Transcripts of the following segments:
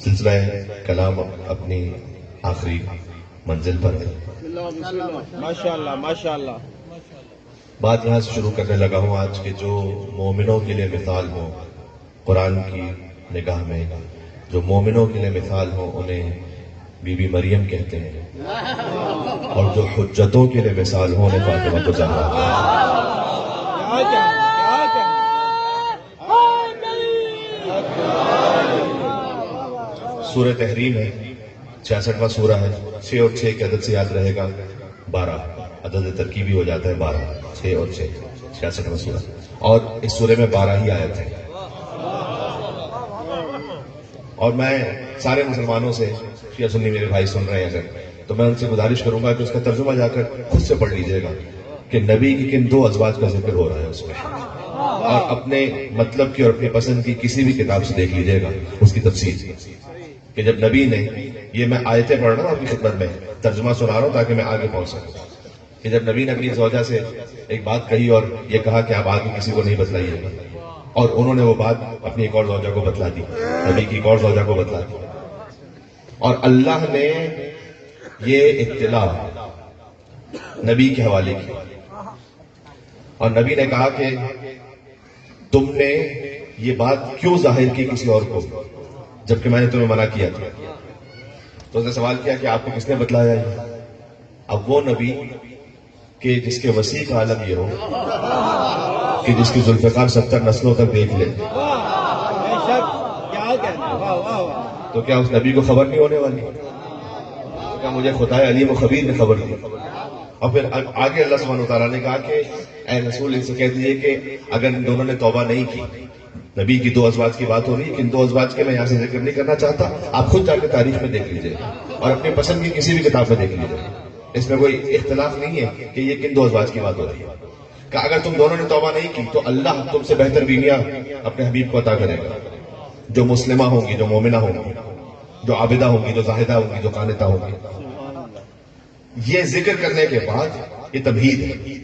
سلسلہ کلام اپنی آخری منزل پر ہے. ماشاءاللہ ماشاءاللہ. بات یہاں سے شروع کرنے لگا ہوں آج کہ جو مومنوں کے لیے مثال ہو قرآن کی نگاہ میں، جو مومنوں کے لیے مثال ہو انہیں بی بی مریم کہتے ہیں، اور جو حجتوں کے لیے مثال ہو انہیں فاطمہ الزہرا کہتے ہیں. سورہ تحریم ہے، 66واں سورہ ہے. 6 اور 6 کے عدد سے یاد رہے گا 12، عدد ترکیبی ہو جاتا ہے 12. 6 اور 6 66واں سورہ، اور اس سورے میں 12 ہی آیت ہیں. اور میں سارے مسلمانوں سے، شیعہ سنی میرے بھائی سن رہے ہیں اگر، تو میں ان سے گزارش کروں گا کہ اس کا ترجمہ جا کر خود سے پڑھ لیجئے گا کہ نبی کی کن 2 ازواج کا ذکر ہو رہا ہے اس میں، اور اپنے مطلب کی اور اپنی پسند کی کسی بھی کتاب سے دیکھ لیجئے گا اس کی تفسیر، کہ جب نبی نے، یہ میں آیتیں پڑھ رہا ہوں آپ کی خدمت میں، ترجمہ سنا رہا ہوں تاکہ میں آگے پہنچ سکوں، کہ جب نبی نے اپنی زوجہ سے ایک بات کہی اور یہ کہا کہ آپ آگے کسی کو نہیں بتلائیے گا، اور انہوں نے وہ بات اپنی ایک اور زوجہ کو بتلا دی، نبی کی ایک اور زوجہ کو بتلا دی، اور اللہ نے یہ اطلاع نبی کے حوالے کی، اور نبی نے کہا کہ تم نے یہ بات کیوں ظاہر کی کسی اور کو جبکہ میں نے تمہیں منع کیا تھا. تو اس نے سوال کیا کہ آپ کو کس نے بتلایا ہے؟ اب وہ نبی کہ جس کے وسیع کا عالم یہ ہو کہ جس کی ذوالفقار 70 نسلوں تک دیکھ لے، تو کیا اس نبی کو خبر نہیں ہونے والی؟ کیا مجھے خدا علیم و خبیر نے خبر دی؟ اور پھر آگے اللہ سبحانہ وتعالیٰ نے کہا کہ اے رسول ان سے کہہ دیجیے کہ اگر ان دونوں نے توبہ نہیں کی، نبی کی 2 ازواج کی بات ہو رہی ہے کہ ان 2 ازواج کے میں یہاں سے ذکر نہیں کرنا چاہتا، آپ خود جا کے تاریخ میں دیکھ لیجئے اور اپنی پسند کی کسی بھی کتاب میں دیکھ لیجئے، اس میں کوئی اختلاف نہیں ہے کہ یہ کن 2 ازواج کی بات ہو رہی ہے. کہ اگر تم دونوں نے توبہ نہیں کی تو اللہ تم سے بہتر بیویاں اپنے حبیب کو عطا کرے گا، جو مسلمہ ہوں گی، جو مومنہ ہوں گی، جو عابدہ ہوں گی، جو زاہدہ ہوں گی، جو قانتہ ہوں گی. یہ ذکر کرنے کے بعد یہ تمہید ہے.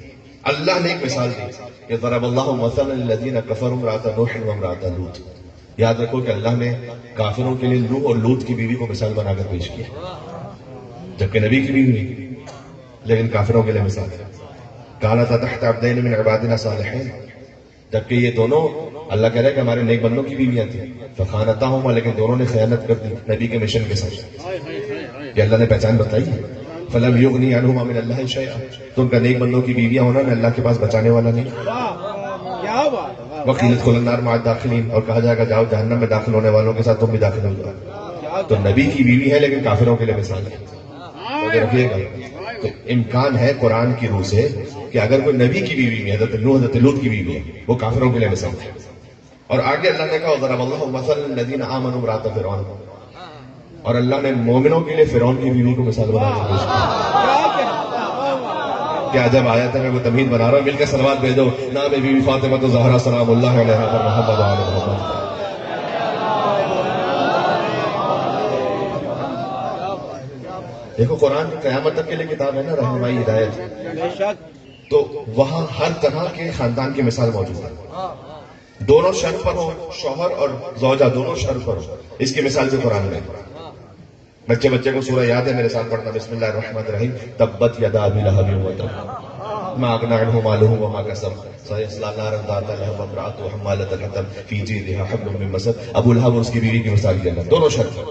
اللہ نے ایک مثال دی کہ ضرب اللہ مثلا للذین کفروا امرأۃ نوح وامرأۃ لوط. یاد رکھو کہ اللہ نے کافروں کے لیے نوح اور لوط کی بیوی کو مثال بنا کر پیش کیا، جبکہ نبی کی بیوی، لیکن کافروں کے لیے مثال ہے. کانتا تحت عبدین من عبادنا صالحین، جبکہ یہ دونوں اللہ کہہ رہے کہ ہمارے نیک بندوں کی بیویاں تھیں. فخانتاہما، لیکن دونوں نے خیانت کر دی نبی کے مشن کے ساتھ. کہ اللہ نے پہچان بتائی ہے، فلم یغنی عنہما من اللہ شیئا، تو ان کا نیک بندوں کی بیویاں ہونا میں اللہ کے پاس بچانے والا نہیں. وقیل ادخلوا النار مع الداخلین، اور کہا جائے گا جاؤ جہنم میں داخل ہونے والوں کے ساتھ تم بھی داخل ہو جاؤ. تو نبی کی بیوی ہے لیکن کافروں کے لیے مثال ہے. تو رکھیے گا تو امکان ہے قرآن کی روح سے کہ اگر کوئی نبی کی بیوی میں حضرت نوح حضرت لوط کی بیوی ہے وہ کافروں کے لیے مثال ہے. اور آگے اللہ نے کہا ضرب اللہ مثلا الذین آمنوا امرأۃ فرعون، اور اللہ نے مومنوں کے لیے فرعون کی بیوی کو مثال بنا کر پیش کیا. کیا عجب آیت ہے، میں وہ تمہید بنا رہا ہوں. مل کے صلوات بھیجو. نام بی بی فاطمہ الزہرا سلام اللہ علیہا پر محمد و آل محمد. دیکھو قرآن قیامت تک کے لیے کتاب ہے نا، رہنمائی ہدایت، تو وہاں ہر طرح کے خاندان کی مثال موجود ہے. دونوں شر پر ہو، شوہر اور زوجہ دونوں شر پر ہو، اس کی مثال سے قرآن میں. بچے کو سورہ یاد ہے، میرے ساتھ پڑھنا. بسم اللہ الرحمن الرحیم. تبت یدا ابی لہب وتب ما اغنی عنہ مالہ وما کسب سیصلی نارا ذات لہب وامرأتہ حمالۃ الحطب فی جیدہا حبل من مسد. ابو لہب اور اس کی بیوی کی مثال دی اللہ، دونوں شر پر.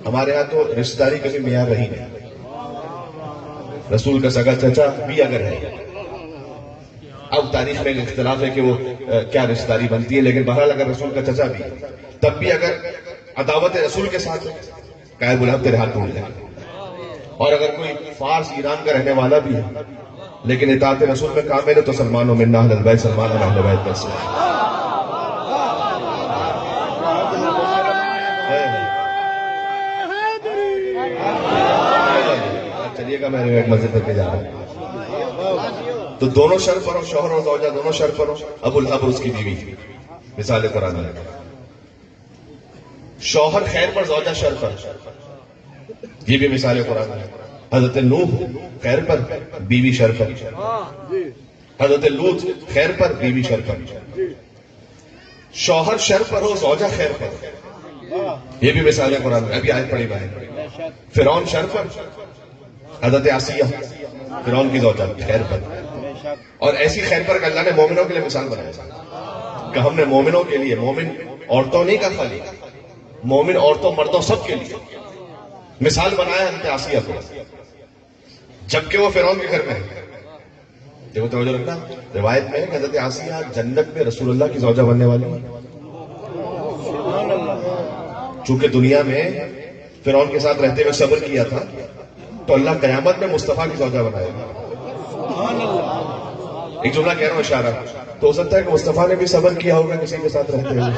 ہمارے ہاں تو رشتہ داری کبھی معیار رہی نہیں. رسول کا سگا چچا بھی اگر ہے، اب تاریخ میں اختلاف ہے کہ وہ کیا رشتہ داری بنتی ہے، لیکن بہرحال اگر رسول کا چچا بھی تب بھی اگر عداوت رسول کے ساتھ کہ ابو لہب تیرے ہاتھ ٹوٹ جائے. اور اگر کوئی فارس ایران کا رہنے والا بھی ہے لیکن اطاعت رسول میں کامل ہے تو سلمان و منا اہل البیت، سلمان اور اہل بیت میں سے. چلیے گا، میں ایک مسجد تک جا رہا ہوں. تو دونوں شر پر ہو، شوہر اور زوجہ دونوں شر پر ہو. ابو لہب اور اس کی بیوی مثال قرآن میں. شوہر خیر پر، زوجہ شر پر، یہ بھی مثال قرآن میں. حضرت نوح خیر پر، بیوی شر پر. حضرت لوط خیر پر، بیوی شر پر. شوہر شر پر ہو، زوجہ خیر پر. یہ بھی مثال ہے قرآن میں. ابھی آیت پڑھی میں نے. فرعون شر پر، حضرت آسیہ فرعون کی زوجہ خیر پر، اور ایسی خیر پر کہ اللہ نے مومنوں کے لیے مثال بنایا کہ ہم نے مومنوں کے لیے، مومن عورتوں نہیں کا خالی، مومن عورتوں مردوں سب کے لیے مثال بنایا حضرت آسیہ کو، جبکہ وہ فرعون کے گھر میں ہے. دیکھو توجہ رکھنا، روایت میں ہے کہ حضرت آسیہ جنت میں رسول اللہ کی زوجہ بننے والی ہے. چونکہ دنیا میں فرعون کے ساتھ رہتے ہوئے صبر کیا تھا تو اللہ قیامت میں مصطفیٰ کی زوجہ بنائے گا. ایک جملہ کہہ رہا ہوں اشارہ، تو ہو سکتا ہے کہ مصطفیٰ نے بھی صبر کیا ہوگا کسی کے ساتھ رہتے ہوئے.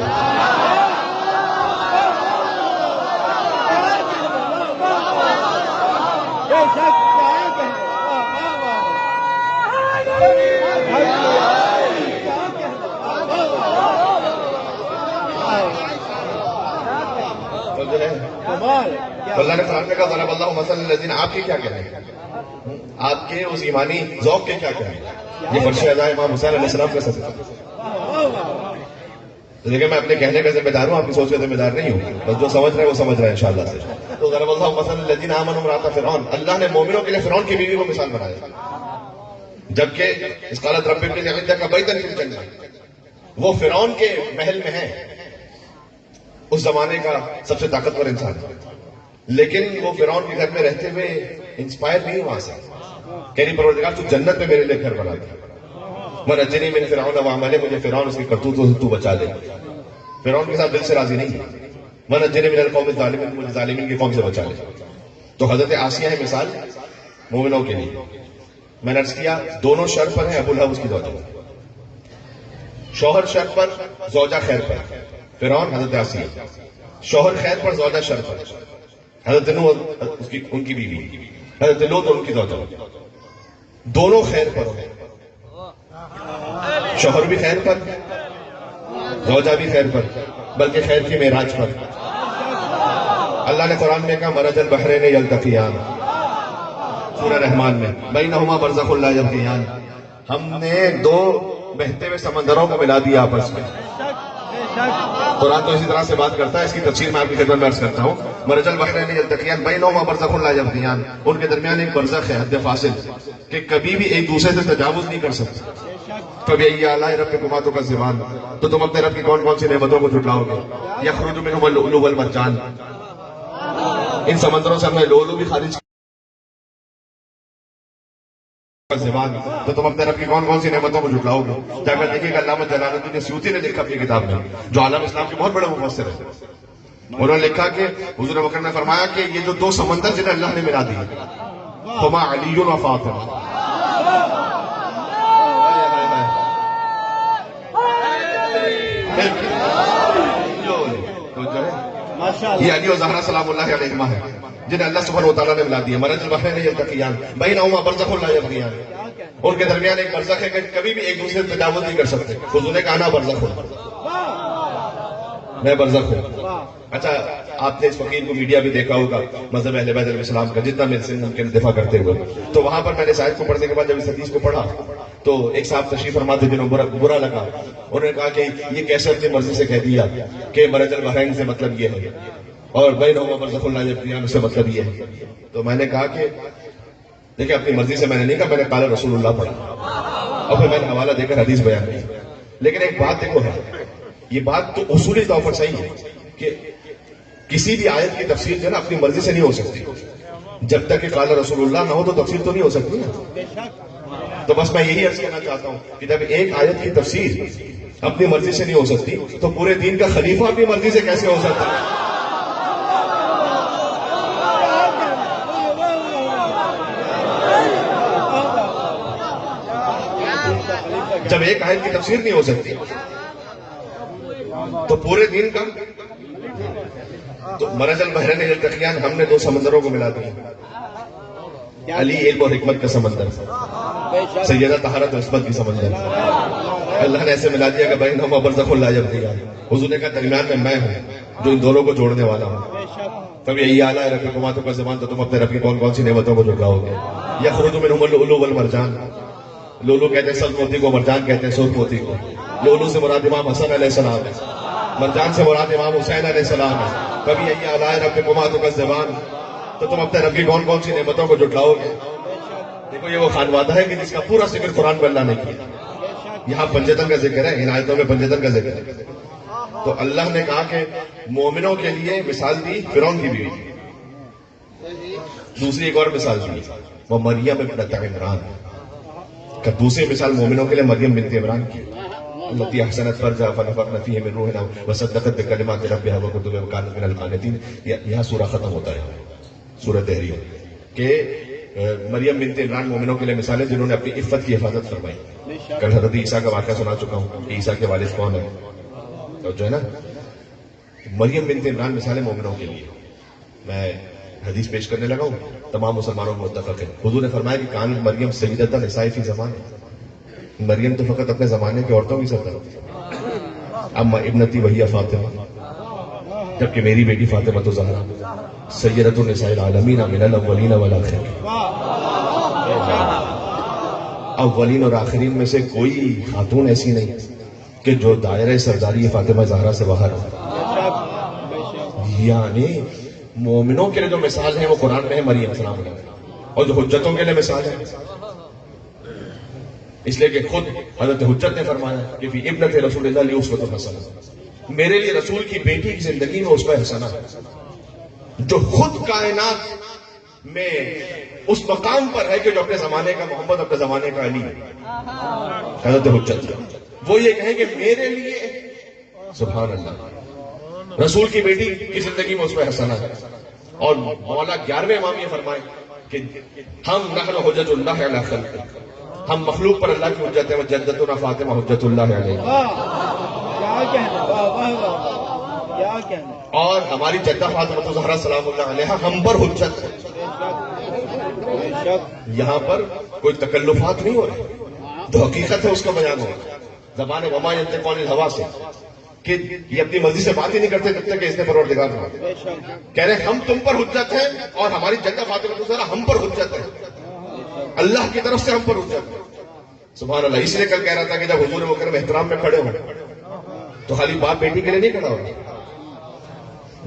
تو اللہ نے قرآن میں کہا ضرب اللہ مثلا للذین، آپ کے کیا کہنے ہیں، آپ کے اس ایمانی ذوق کے کیا کہنے ہیں. یہ فرش ادا امام حسین علیہ السلام کا صدقہ. تو دیکھیں میں اپنے کہنے کا ذمہ دار ہوں، آپ کی سوچ کا ذمہ دار نہیں ہوں، بس جو سمجھ رہے ہیں وہ سمجھ رہے ہیں انشاءاللہ سے. تو ضرب اللہ مثلا للذین آمنوا امرأۃ فرعون، اللہ نے مومنوں کے لیے فرعون کی بیوی کو مثال بنایا. جبکہ اس قالت رب ابن لی عندک بیتا فی الجنہ، وہ فرعون کے محل میں ہے، اس زمانے کا سب سے طاقتور انسان، لیکن وہ فرعون کے گھر میں رہتے ہوئے انسپائر نہیں وہاں سے. کہہ رہی پروردگار تو جنت میں میرے لیے گھر بنا دے، ونجنی من فرعون وعملہ، مجھے فرعون اس کی کرتوتوں سے تو بچا لے. فرعون کے ساتھ دل سے راضی نہیں ہے. ونجنی من القوم الظالمین، مجھے ظالمین کی قوم سے بچا لے. تو حضرت آسیہ ہے مثال مومنوں کے لیے. میں نے عرض کیا دونوں شر پر ہیں، ابو لہب اس کی زوجہ، شوہر شر پر زوجہ خیر پر. فرعون حضرت آسیہ، شوہر خیر پر زوجہ شر پر. حضرت نوح ان کی بیوی، حضرت لوط ان کی زوجہ، دونوں خیر پر ہیں. شوہر بھی خیر پر، زوجہ بھی خیر پر، بلکہ خیر کی معراج پر. اللہ نے قرآن میں کہا مرج البحرین یلتقیان، سورہ رحمان میں بینہما برزخ لا یبغیان، ہم نے دو بہتے ہوئے سمندروں کو ملا دیا آپس میں. قرآن تو اسی طرح سے بات کرتا ہے، اس کی تفسیر میں آپ کی خدمت میں عرض کرتا ہوں. مرج البحرین یلتقیان بینہما برزخ لا یبغیان، ان کے درمیان ایک برزخ ہے، حد فاصل، کہ کبھی بھی ایک دوسرے سے تجاوز نہیں کر سکتے. فبأي آلاء ربكما تكذبان، تو تم اپنے رب کی کون کون سی نعمتوں کو جھٹلاؤ گے. یخرج منهما اللؤلؤ والمرجان، ان سمندروں سے ہم نے لؤلؤ بھی خارج زبان، تو تم اپنے رب کی کون کون سی نعمتوں کو جھٹلاؤ گے. جا کر دیکھیے کہ علامہ جلال الدین سیوطی نے لکھا اپنی کتاب میں، جو عالم اسلام کے بہت بڑے مفسر ہیں. انہوں نے لکھا کہ حضور بکر نے فرمایا کہ یہ جو دو سمندر جنہیں اللہ نے ملا دیے، ہما علی و فاطمہ، یہ علی و زہرا سلام اللہ علیہما ہے، جنہیں اللہ سبحانہ وتعالیٰ نے ملا دیا. مرج البحرین یلتقیان بینہما برزخ لا یبغیان، ان کے درمیان ایک برزخ ہے کہ کبھی بھی ایک دوسرے سے تجاوز نہیں کر سکتے. حضور نے کہا نا برزخ ہوں، میں برزخ ہوں. اچھا آپ نے اس فقیر کو میڈیا بھی دیکھا ہوگا، مذہب اہل بیت علیہ السلام کا، جتنا میرے سے ممکن دفاع کرتے ہوئے. تو وہاں پر میں نے شاید کو پڑھنے کے بعد جب اس حدیث کو پڑھا تو ایک صاحب تشریف فرما تھے جنہوں برا لگا. انہوں نے کہا کہ یہ کیسے اپنی مرضی سے کہہ دیا کہ مرج البحرین سے مطلب یہ ہے اور بینہما برزخ لا یبغیان سے مطلب یہ ہے. تو میں نے کہا کہ دیکھیں اپنی مرضی سے میں نے نہیں کہا، میں نے قال رسول اللہ پڑھا اور پھر میں نے حوالہ دے کر حدیث بیان کی. لیکن ایک بات دیکھو ہے، یہ بات تو اصولی طور پر صحیح ہے کہ کسی بھی آیت کی تفسیر جو ہے نا اپنی مرضی سے نہیں ہو سکتی. جب تک کہ قال رسول اللہ نہ ہو تو تفسیر تو نہیں ہو سکتی نا. تو بس میں یہی عرض کہنا چاہتا ہوں کہ جب ایک آیت کی تفسیر اپنی مرضی سے نہیں ہو سکتی تو پورے دین کا خلیفہ اپنی مرضی سے کیسے ہو سکتا ہے. جب ایک آیت کی تفسیر نہیں ہو سکتی تو پورے دین کا. تو مرج البحرین یلتقیان، ہم نے دو سمندروں کو ملا دیا، علی علم اور حکمت کا سمندر، سیدہ طہارت و عصمت کی سمندر. اللہ نے ایسے ملا دیا کہ بینہما برزخ لا یبغیان. حضور نے کہا درمیان میں ہوں جو ان دونوں کو جوڑنے والا ہوں. فبأي آلاء ربكما تكذبان، تو تم اپنے رب کی کون کون سی نعمتوں کو جھٹلاؤ گے. یخرج منهما اللؤلؤ والمرجان، لولو کہتے ہیں سرخ موتی کو، مرجان کہتے ہیں سرخ موتی کو. لولو سے مراد امام حسن علیہ السلام ہے. مرجان سے مراد امام حسین علیہ السلام ہے. کبھی یہ علائے ربکما تکذبان, تو تم اپنے رب کی کون کون سی نعمتوں کو جھٹلاؤ گے. دیکھو یہ وہ خانوادہ ہے کہ جس کا پورا ذکر قرآن میں اللہ نے کیا. یہاں پنجتن کا ذکر ہے, ان آیتوں میں پنجتن کا ذکر ہے. تو اللہ نے کہا کہ مومنوں کے لیے مثال دی فرعون کی بیوی. دوسری ایک اور مثال دی وہ مریم ابنت عمران. دوسری مثال مومنوں کے لیے مریم بنت عمران کی. التي احسنت فرجها فنفخنا فيه من روحنا وصدقت بكلمات ربها وكتبه وكانت من القانتين. یہاں سورہ ختم ہوتا ہے, سورہ تحریم, کہ مریم بنت عمران مومنوں کے لیے مثال ہے جنہوں نے اپنی عفت کی حفاظت فرمائی. کل حضرت عیسیٰ کا واقعہ سنا چکا ہوں کہ عیسیٰ کے والد کون ہے, تو جو ہے نا مریم بنت عمران مثال ہے مومنوں کے لیے. میں حدیث پیش کرنے لگا ہوں, تمام مسلمانوں کو متفق ہے. حضور نے فرمایا کہ کان مریم سیدۃ النساء فی زمانے. مریم تو فقط اپنے زمانے کی عورتوں کی سردار تھی. اما ابنتی وہی فاطمہ, جبکہ میری بیٹی فاطمہ تو زہرا سیدۃ النساء العالمین من الاولین والآخرین. اولین اور آخرین میں سے کوئی خاتون ایسی نہیں کہ جو دائرہ سرداری فاطمہ زہرا سے باہر ہو. یعنی مومنوں کے لیے جو مثال ہے وہ قرآن میں ہے مریم السلام علیہ, اور جو حجتوں کے لیے مثال ہے, اس لیے کہ خود حضرت حجت نے فرمایا کہ فی ابنت رسول اللہ علیہ اسوۃ حسنہ, میرے لیے رسول کی بیٹی کی زندگی میں اسوہ حسنہ ہے. جو خود کائنات میں اس مقام پر ہے کہ جو اپنے زمانے کا محمد, اپنے زمانے کا علی ہے. حضرت حجت وہ یہ کہیں کہ میرے لیے سبحان اللہ رسول کی بیٹی کی زندگی میں اسوہ حسنہ ہے. اور مولا 11ویں امام یہ فرمائے کہ ہم نحن حجت اللہ علی خلق, ہم مخلوق پر اللہ کی حجت ہے. وجدتنا فاطمہ حجت اللہ علیہ. اور ہماری جدہ فاطمہ زہرا سلام اللہ علیہ ہم پر حجت ہے. یہاں پر کوئی تکلفات نہیں ہو رہے, جو حقیقت ہے اس کا بیان ہو رہا ہے. زبان وما ینطق عن الہویٰ سے کہ یہ اپنی مرضی سے بات ہی نہیں کرتے جب تک کہ اس نے پروردگار بنا. کہہ رہے ہم تم پر حجت ہیں اور ہماری جدہ فاطمہ زہرا ہم پر حجت ہے. اللہ کی طرف سے ہم پر حجت ہے. سبحان اللہ. اس لیے کل کہہ رہا تھا کہ جب حضور مکرم احترام میں کھڑے ہوں تو خالی باپ بیٹی کے لیے نہیں کھڑا ہوگا.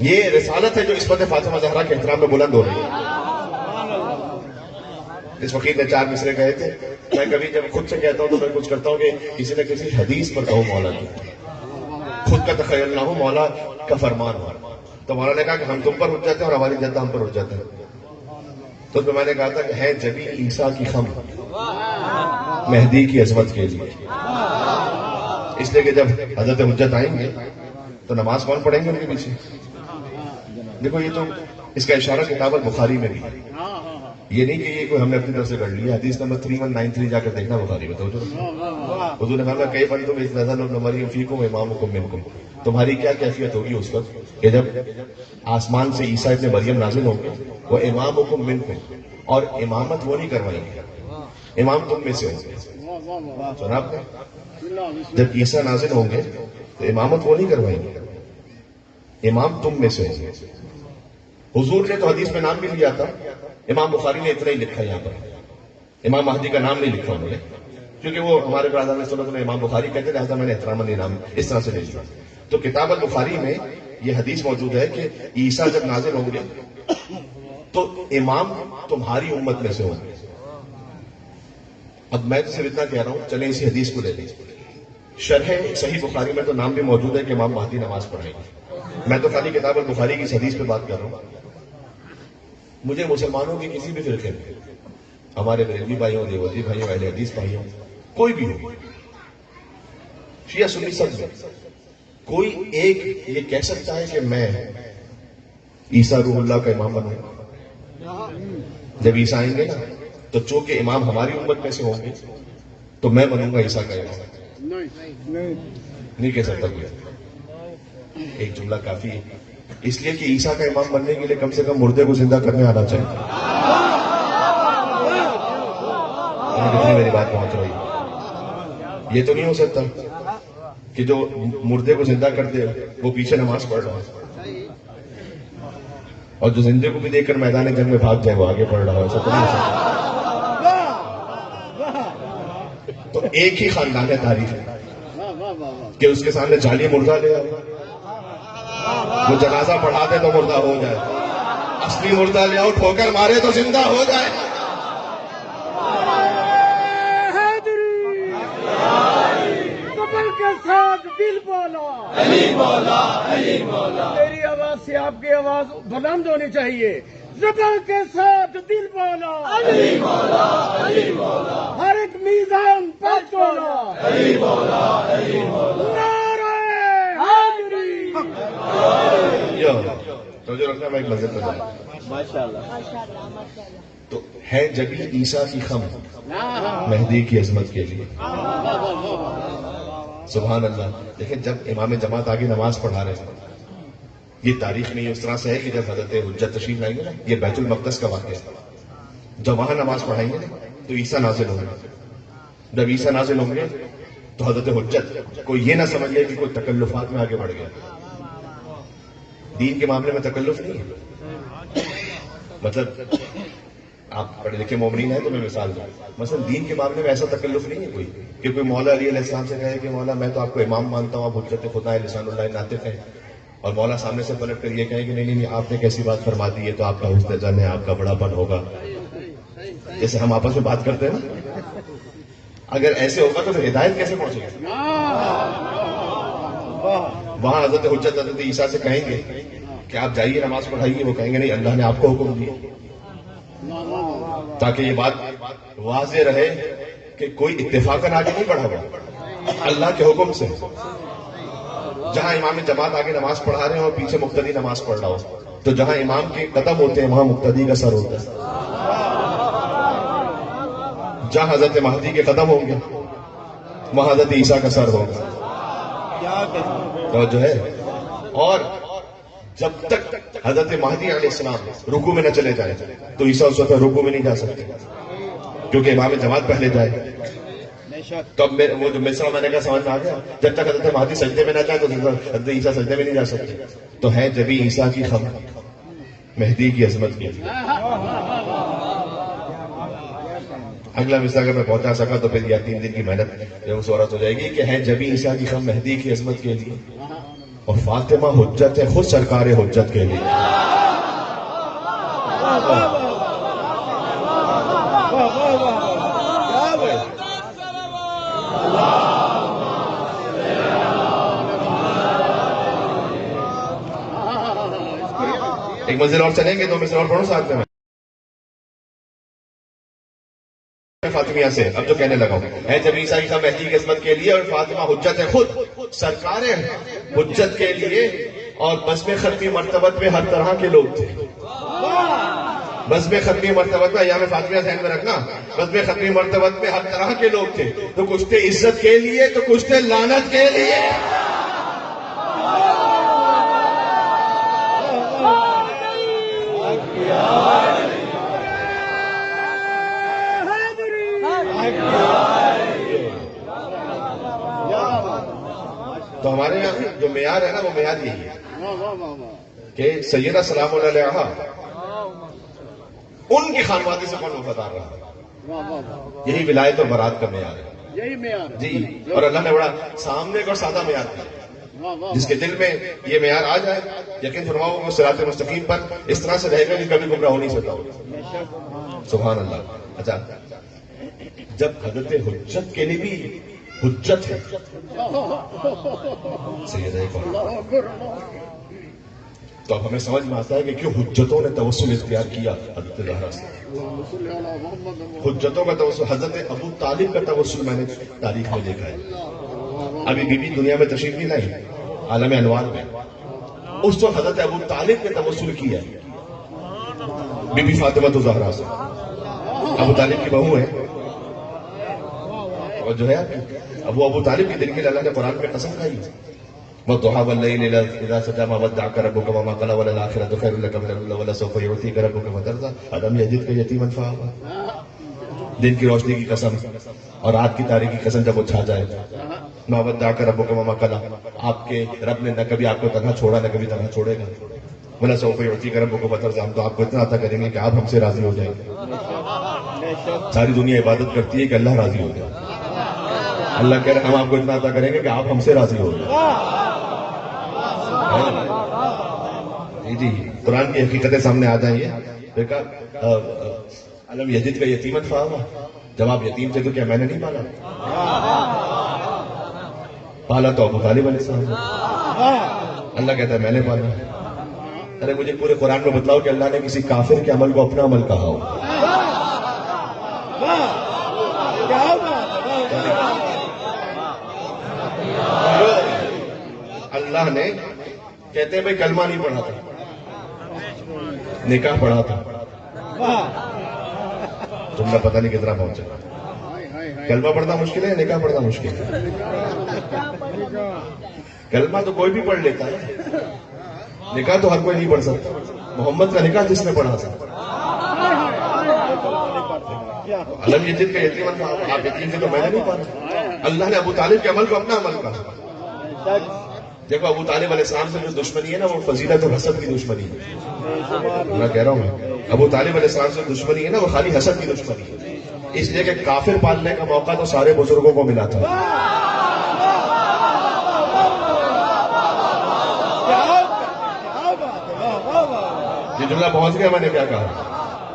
یہ رسالت ہے جو عصمت فاطمہ زہرا کے احترام میں بلند ہو رہی ہے. اس فقیر نے 4 مصرے کہے تھے. میں کبھی جب خود سے کہتا ہوں تو میں کچھ کرتا ہوں کہ کسی نہ کسی حدیث پر کہوں مولا کی, خود کا تخیل نہ ہو, مولا کا فرمان ہو. تو مولا نے کہا کہ ہم تم پر حجت ہیں اور ہماری جدہ ہم پر حجت ہے. تو میں نے کہا تھا کہ ہے جبی عیسیٰ کی خم مہدی کی عظمت کے لیے. اس لیے کہ جب حضرت حجت آئیں گے تو نماز کون پڑھیں گے ان کے پیچھے. دیکھو یہ تو اس کا اشارہ کتاب البخاری میں بھی ہے. یہ نہیں کہ یہ کوئی ہم نے اپنی طرف سے کر لیا. حدیث نمبر 3193 جا کر دیکھنا بخاری میں. تو حضور نے کہا کئی بندوں میں نظر مریم فیکم امامکم منکم, تمہاری کیا کیفیت ہوگی اس وقت کہ جب آسمان سے عیسیٰ ابن مریم نازل ہوں گے. وہ امامکم منکم, اور امامت وہ نہیں کروائیں گے, امام تم میں سے ہوں گے. سنا آپ نے, جب عیسیٰ نازل ہوں گے تو امامت وہ نہیں کروائیں گے, امام تم میں سے ہوں گے. حضور نے تو حدیث میں نام بھی لیا تھا. امام بخاری نے اتنا ہی لکھا یہاں پر, امام مہدی کا نام نہیں لکھا انہوں نے, کیونکہ وہ ہمارے برادر میں سنت میں امام بخاری کہتے لہذا میں نے احترام نہیں نام اس طرح سے نہیں لیا. تو کتاب البخاری میں یہ حدیث موجود ہے کہ عیسیٰ جب نازل ہوں گے تو امام تمہاری امت میں سے ہوں گے. اب میں تو صرف اتنا کہہ رہا ہوں, چلیں اسی حدیث کو لے لیں. شرح صحیح بخاری میں تو نام بھی موجود ہے کہ امام مہدی نماز پڑھائیں گے. میں تو خالی کتاب البخاری کی اس حدیث پہ بات کر رہا ہوں. مجھے مسلمانوں کے کسی بھی فرقے میں, ہمارے بریلوی بھائیوں, دیوبندی بھائیوں, اہل حدیث بھائیوں, کوئی بھی ہو, شیعہ سنی سب میں کوئی ایک یہ کہہ سکتا ہے کہ میں عیسیٰ روح اللہ کا امام بنوں. جب عیسیٰ آئیں گے نا تو چونکہ امام ہماری امت میں سے ہوں گے تو میں بنوں گا عیسیٰ کا امام. نہیں کہہ سکتا کوئی. ایک جملہ کافی ہے, اس لیے کہ عیسیٰ کا امام بننے کے لیے کم سے کم مردے کو زندہ کرنے آنا چاہیے. میری بات پہنچ رہی ہے. یہ تو نہیں ہو سکتا کہ جو مردے کو زندہ کر دے وہ پیچھے نماز پڑھ رہا ہے, اور جو زندے کو بھی دیکھ کر میدان جنگ میں بھاگ جائے وہ آگے بڑھ رہا ہے. ایسا تو نہیں ہو سکتا. تو ایک ہی خاندان ہے تاریخ کہ اس کے سامنے جعلی مردہ لے آئے وہ جنازہ پڑھا دے تو مردہ ہو جائے، اصلی مردہ لے آؤ ٹھوکر مارے تو زندہ ہو جائے. کے ساتھ دل بولا علی مولا علی مولا. میری آواز سے آپ کی آواز بلند ہونی چاہیے. زبر کے ساتھ دل بولا علی مولا علی مولا. ہر ایک میزان پر تولا علی مولا علی مولا. نعرہ حیدری. تو جو رکھنا میں ایک مسجد میں جائے ماشاء اللہ. تو ہے جبھی عیسیٰ کی خم مہدی کی عظمت کے لیے. سبحان اللہ. دیکھیں جب امام جماعت آگے نماز پڑھا رہے ہیں، یہ تاریخ میں اس طرح سے ہے کہ جب حضرت حجت تشریف لائیں گے نا، یہ بیت المقدس کا واقعہ ہے، جب وہاں نماز پڑھائیں گے نا تو عیسیٰ نازل ہوں گے. جب عیسیٰ نازل ہوں گے تو حضرت حجت کوئی یہ نہ سمجھ لے کہ کوئی تکلفات میں آگے بڑھ گیا. دین کے معاملے میں تکلف نہیں ہے. مطلب آپ پڑھے لکھے مومنین ہیں تو میں مثال دوں، مثلا دین کے معاملے میں ایسا تکلف نہیں ہے کوئی کہ کوئی مولا علی علیہ السلام سے کہے کہ مولا میں تو آپ کو امام مانتا ہوں، آپ حجت خدا ہے، لسان اللہ ناطق ہیں، اور مولا سامنے سے پلٹ کر یہ کہے کہ نہیں آپ نے کیسی بات فرما دی ہے، تو آپ کا حسن جن ہے، آپ کا بڑا پن ہوگا. جیسے ہم آپس میں بات کرتے ہیں نا، اگر ایسے ہوگا تو پھر ہدایت کیسے پہنچے گی؟ وہاں حضرت حجت حضرت عیسیٰ سے کہیں گے کہ آپ جائیے نماز پڑھائیے، وہ کہیں گے نہیں اللہ نے آپ کو حکم دیا، تاکہ یہ بات واضح رہے کہ کوئی اتفاقاً آگے نہیں بڑھا ہوا، اللہ کے حکم سے. جہاں امام جماعت آگے نماز پڑھا رہے ہیں اور پیچھے مقتدی نماز پڑھ رہا ہو، تو جہاں امام کے قدم ہوتے ہیں وہاں مقتدی کا سر ہوتا ہے. جہاں حضرت مہدی کے قدم ہوں گے وہاں حضرت عیسیٰ کا سر ہوگا. تو جو ہے، اور جب تک حضرت مہدی علیہ السلام رکوع میں نہ چلے جائیں تو عیسیٰ اس وقت رکوع میں نہیں جا سکتے، کیونکہ امام جماعت پہلے جائے. تو اب وہ جو مصرع میں نے کہا سمجھ میں آ گیا، جب تک حضرت مہدی سجدے میں نہ جائے تو حضرت عیسیٰ سجدے میں نہیں جا سکتے. تو ہے جبھی عیسیٰ کی خم مہدی کی عظمت کے لیے. اگلا مصرع اگر میں پہنچا سکا تو پھر یہ 3 دن کی محنت وہ صورت ہو جائے گی کہ ہے جبھی عیسیٰ کی خم مہدی کی عظمت کے لیے، اور فاطمہ حجت ہے خود سرکار حجت کے لیے. ایک منزل اور چلیں گے، 2 منزل اور پڑھو ساتھ میں فاطمیہ سے. اب جو کہنے لگا ہوں ہے جب عیسیٰ کی خم مہدی کی عظمت کے لیے، اور فاطمہ حجت ہے خود سرکار حجت کے لیے. اور بزم ختمی مرتبت میں ہر طرح کے لوگ تھے. بزم ختمی مرتبت میں ایام فاطمیہ ذہن میں رکھنا، بزم ختمی مرتبت میں ہر طرح کے لوگ تھے. تو کچھ تھے عزت کے لیے تو کچھ تھے لعنت کے لیے. تو ہمارے یہاں جو معیار ہے نا وہ معیار یہی ہے کہ سیدہ سلام اللہ علیہا ان کی خانوادی سے کون وفادار رہا، یہی ولایت اور برات کا معیار ہے. یہی معیار جی، اور اللہ نے بڑا سامنے اور سادہ معیار دیا. جس کے دل میں یہ معیار آ جائے یقین فرماؤ وہ صراط مستقیم پر اس طرح سے رہے گا کہ کبھی گمراہ ہو نہیں سکتا ہوگا. سبحان اللہ. اچھا، جب حضرت حجت کے لیے بھی حجت ہے سیدہ کون، تو اب ہمیں سمجھ میں آتا ہے کہ کیوں حجتوں نے توسل اختیار کیا حضرت زہرا سے. حجتوں کا توسل، حضرت ابو طالب کا توسل میں نے تاریخ میں دیکھا ہے. ابھی بی بی دنیا میں تشریف نہیں لائی عالم انوار میں، اس وقت حضرت ابو طالب نے توسل کیا بی بی فاطمہ زہرا سے. ابو طالب کی بہو ہے، اور جو ہے ابو طالب کے دل کے لیے اللہ نے قرآن میں قسم کھائی، وَالضُّحَىٰ وَاللَّيْلِ إِذَا سَجَىٰ مَا وَدَّعَكَ رَبُّكَ وَمَا قَلَىٰ وَلَلْآخِرَةُ خَيْرٌ لَكَ مِنَ الْأُولَىٰ وَلَسَوْفَ يُعْطِيكَ رَبُّكَ فَتَرْضَىٰ أَلَمْ يَجِدْكَ يَتِيمًا فَآوَىٰ. دن کی روشنی کی قسم اور رات کی تاریکی کی قسم جب وہ چھا جائے، مَا وَدَّعَكَ رَبُّكَ وَمَا قَلَىٰ، آپ کے رب نے نہ کبھی آپ کو تنہا چھوڑا نہ کبھی تنہا چھوڑے گا. وَلَسَوْفَ يُعْطِيكَ رَبُّكَ فَتَرْضَىٰ، ہم تو آپ کو اتنا عطا کریں گے کہ آپ ہم سے راضی ہو جائیں گے. ساری دنیا عبادت کرتی ہے کہ اللہ راضی ہو جائے. اللہ کہہ رہے ہم آپ کو اتنا عطا کریں گے کہ آپ ہم سے راضی ہو جائیں. جی قرآن کی حقیقتیں سامنے آ جائیں گے. پھر کہا علم یجد کا یتیمت فاوا, جب آپ یتیم تھے تو کیا میں نے نہیں پالا؟ پالا تو ابو طالب علیہ السلام نے. اللہ کہتا ہے میں نے پالا. ارے مجھے پورے قرآن میں بتلاؤ کہ اللہ نے کسی کافر کے عمل کو اپنا عمل کہا ہو. اللہ نے کہتے ہیں بھائی کلمہ نہیں پڑھا تھا, نکاح پڑھا تھا. تم نے پتہ نہیں کتنا پہنچا. کلمہ پڑھنا مشکل ہے, نکاح پڑھنا مشکل ہے. کلمہ تو کوئی بھی پڑھ لیتا ہے, نکاح تو ہر کوئی نہیں پڑھ سکتا. محمد کا نکاح جس نے پڑھا تھا. علم یجد کا یتیم تھا, آپ یتیم تھے تو میں نے نہیں پڑھا. اللہ نے ابو طالب کے عمل کو اپنا عمل کہا. دیکھو ابو طالب علیہ السلام سے جو دشمنی ہے نا وہ فضیلت اور حسد کی دشمنی ہے. میں کہہ رہا ہوں ابو طالب علیہ السلام سے دشمنی ہے نا وہ خالی حسد کی دشمنی ہے. اس لیے کہ کافر پالنے کا موقع تو سارے بزرگوں کو ملا تھا. یہ جملہ پہنچ گیا میں نے کیا کہا؟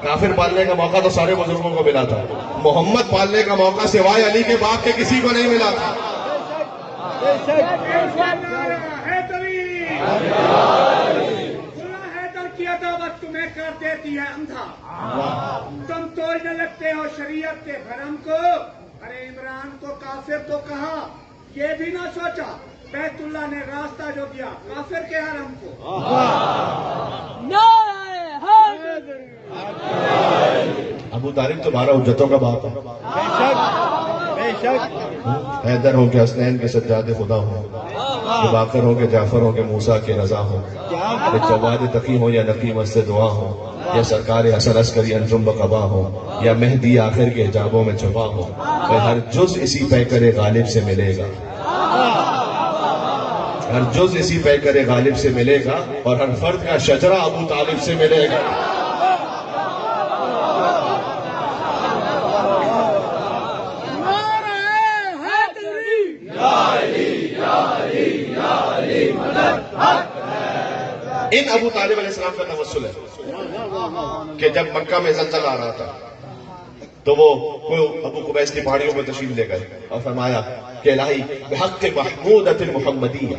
کافر پالنے کا موقع تو سارے بزرگوں کو ملا تھا, محمد پالنے کا موقع سوائے علی کے باپ کے کسی کو نہیں ملا تھا. حیدر کی عداوت تمہیں کر دیتی ہے اندھا, تم توڑنے لگتے ہو شریعت کے حرم کو. ارے عمران کو کافر تو کہا, یہ بھی نہ سوچا بیت اللہ نے راستہ جو دیا کافر کے حرم کو. ابو طالب تو 12 حجتوں کا باپ ہے. حیدر ہوں کہ حسنین کے سجاد خدا ہوں, کہ باقر ہوں کہ جعفر ہوں کہ موسیٰ کے رضا ہوں, کہ جواد تقی ہوں یا نقی مسجد دعا ہوں, یا سرکار حسن عسکری انجم بقبا ہوں, یا مہدی آخر کے حجابوں میں چھپا ہوں. کہ ہر جز اسی پیکر غالب سے ملے گا, ہر جز اسی پیکر غالب سے ملے گا, اور ہر فرد کا شجرہ ابو طالب سے ملے گا. ان ابو طالب علیہ السلام کا توسل ہے کہ جب مکہ میں زلزلہ آ رہا تھا تو وہ ابو قبیس کی پہاڑیوں میں تشریف لے گئے اور فرمایا کہ الہی بحق محمودۃ المحمدیہ,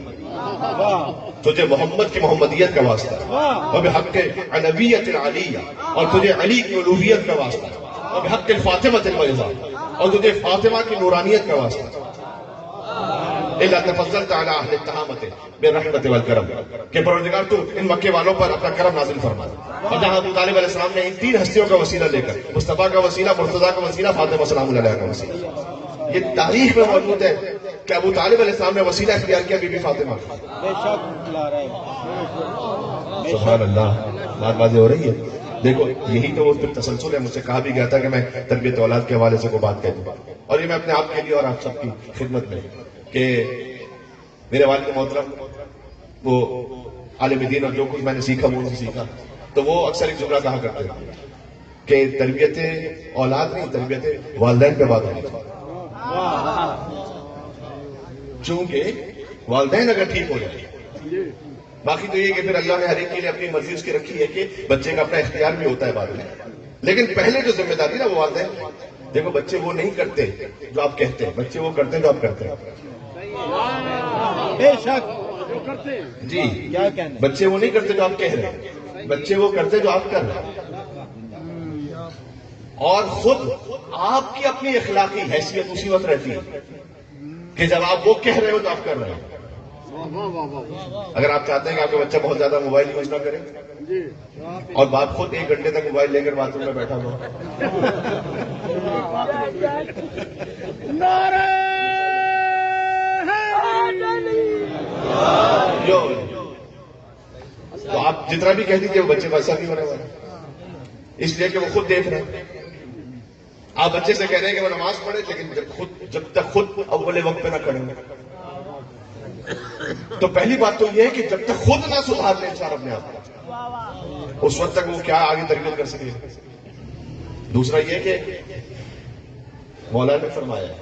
تجھے محمد کی محمدیت کا واسطہ, اور بحق علویۃ العلیہ, اور تجھے علی کی الوہیت کا واسطہ, اور بحق الفاطمۃ البیضاء, اور تجھے فاطمہ کی نورانیت کا واسطہ. الا تفضلت علی اہل التہامۃ بالرحمۃ والکرم, کہ پروردگار تو ان مکے والوں پر اپنا کرم نازل فرما. اور جہاں ابو طالب علیہ السلام نے ان 3 ہستیوں کا وسیلہ لے کر, مصطفیٰ کا وسیلہ, مرتضیٰ کا وسیلہ, فاطمہ سلام اللہ علیہ کا وسیلہ, یہ تاریخ میں موجود ہے کہ ابو طالب علیہ السلام نے وسیلہ اختیار کیا بی بی فاطمہ. سبحان اللہ, بات واضح ہو رہی ہے. دیکھو یہی تو وہ تسلسل ہے. مجھ سے کہا بھی گیا تھا کہ میں تربیت اولاد کے حوالے سے کوئی بات کہہ دوں, اور یہ میں اپنے آپ کے لیے اور آپ سب کی خدمت میں, کہ میرے والد محترم وہ عالم دین اور جو کچھ میں نے سیکھا وہ نہیں سیکھا, تو وہ اکثر ایک جملہ کہا کرتے ہیں کہ تربیت اولاد نہیں, تربیت والدین پہ بات ہونی چاہیے. چونکہ والدین اگر ٹھیک ہو جائے, باقی تو یہ کہ پھر اللہ نے ہر ایک کے لیے اپنی مرضی اس کی رکھی ہے کہ بچے کا اپنا اختیار بھی ہوتا ہے بعد میں, لیکن پہلے جو ذمہ داری نا وہ والدین. دیکھو بچے وہ نہیں کرتے جو آپ کہتے ہیں, بچے وہ کرتے ہیں جو آپ کرتے ہیں. بے شک جو کرتے ہیں جی, کیا کہنا, بچے وہ نہیں کرتے جو آپ کہہ رہے ہیں, بچے وہ کرتے جو آپ کر رہے ہیں. اور خود آپ کی اپنی اخلاقی حیثیت اسی وقت رہتی ہے کہ جب آپ وہ کہہ رہے ہو تو آپ کر رہے ہیں. اگر آپ چاہتے ہیں کہ آپ کا بچہ بہت زیادہ موبائل یوز نہ کرے, اور باپ خود 1 گھنٹے تک موبائل لے کر باتھ روم میں بیٹھا ہوا, تو آپ جتنا بھی کہہ دیجیے وہ بچے کو ایسا بھی ہونے والا, اس لیے کہ وہ خود دیکھ رہے ہیں. آپ بچے سے کہہ رہے ہیں کہ وہ نماز پڑھے, لیکن جب تک خود اول وقت پہ نہ کھڑے ہوں. تو پہلی بات تو یہ ہے کہ جب تک خود نہ سدھار لیں انسان اپنے آپ کو, اس وقت تک وہ کیا آگے تربیت کر سکے. دوسرا یہ کہ مولا نے فرمایا,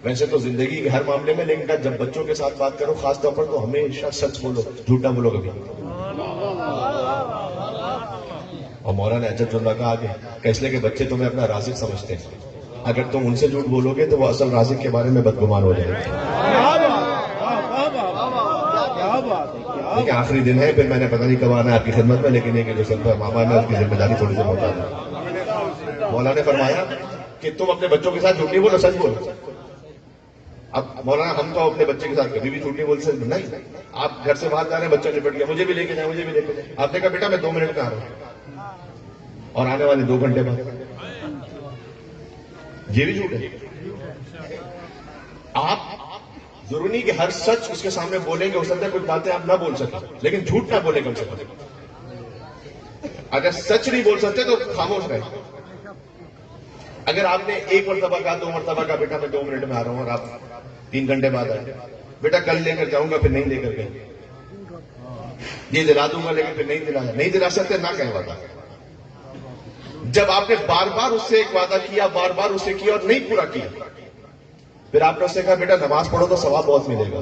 ویسے تو زندگی کے ہر معاملے میں, لیکن جب بچوں کے ساتھ بات کرو خاص طور پر تو ہمیشہ سچ بولو, جھوٹا بولو کبھی. مولانا اجد اللہ کا آگے کہ اس لیے کہ بچے تمہیں اپنا رازق سمجھتے ہیں، اگر تم ان سے جھوٹ بولو گے تو وہ اصل رازق کے بارے میں بدگمان ہو جائے گے۔ دیکھیں آخری دن ہے، پھر میں نے پتہ نہیں کب آنا ہے آپ کی خدمت میں، لیکن یہ کہ جو سب ماما میں اس کی ذمہ داری تھوڑی سی بتا دوں۔ مولانا نے فرمایا کہ تم اپنے بچوں کے ساتھ جھوٹ نہیں بولو، سچ بولو۔ اب مولانا ہم تو اپنے بچے کے ساتھ کبھی بھی جھوٹ نہیں بول سکتے، نہیں، آپ گھر سے باہر جا رہے ہیں، بچہ لپٹ گیا، مجھے بھی لے کے جائیں، مجھے بھی لے کے جائیں، آپ نے کہا بیٹا میں 2 منٹ میں آ رہا ہوں اور آنے والے 2 گھنٹے بعد، یہ بھی جھوٹ ہے۔ آپ ضروری نہیں کہ ہر سچ اس کے سامنے بولیں گے، ہو سکتا ہے کچھ باتیں آپ نہ بول سکیں، لیکن جھوٹ نہ بولیں کم سے کم۔ اگر سچ نہیں بول سکتے تو خاموش رہیں۔ اگر آپ نے 1 مرتبہ کہا، 2 مرتبہ کہا بیٹا میں 2 منٹ میں آ رہا ہوں، اور آپ 3 گھنٹے بعد آئے، بیٹا کل لے کر جاؤں گا، پھر نہیں لے کر گئے، یہ دلا دوں گا لیکن پھر نہیں دلایا، نہیں دلا سکتے نہ کہیں وعدہ۔ جب آپ نے بار بار اس سے ایک وعدہ کیا، بار بار اس سے کیا اور نہیں پورا کیا، پھر آپ نے اس سے کہا بیٹا نماز پڑھو تو ثواب بہت ملے گا،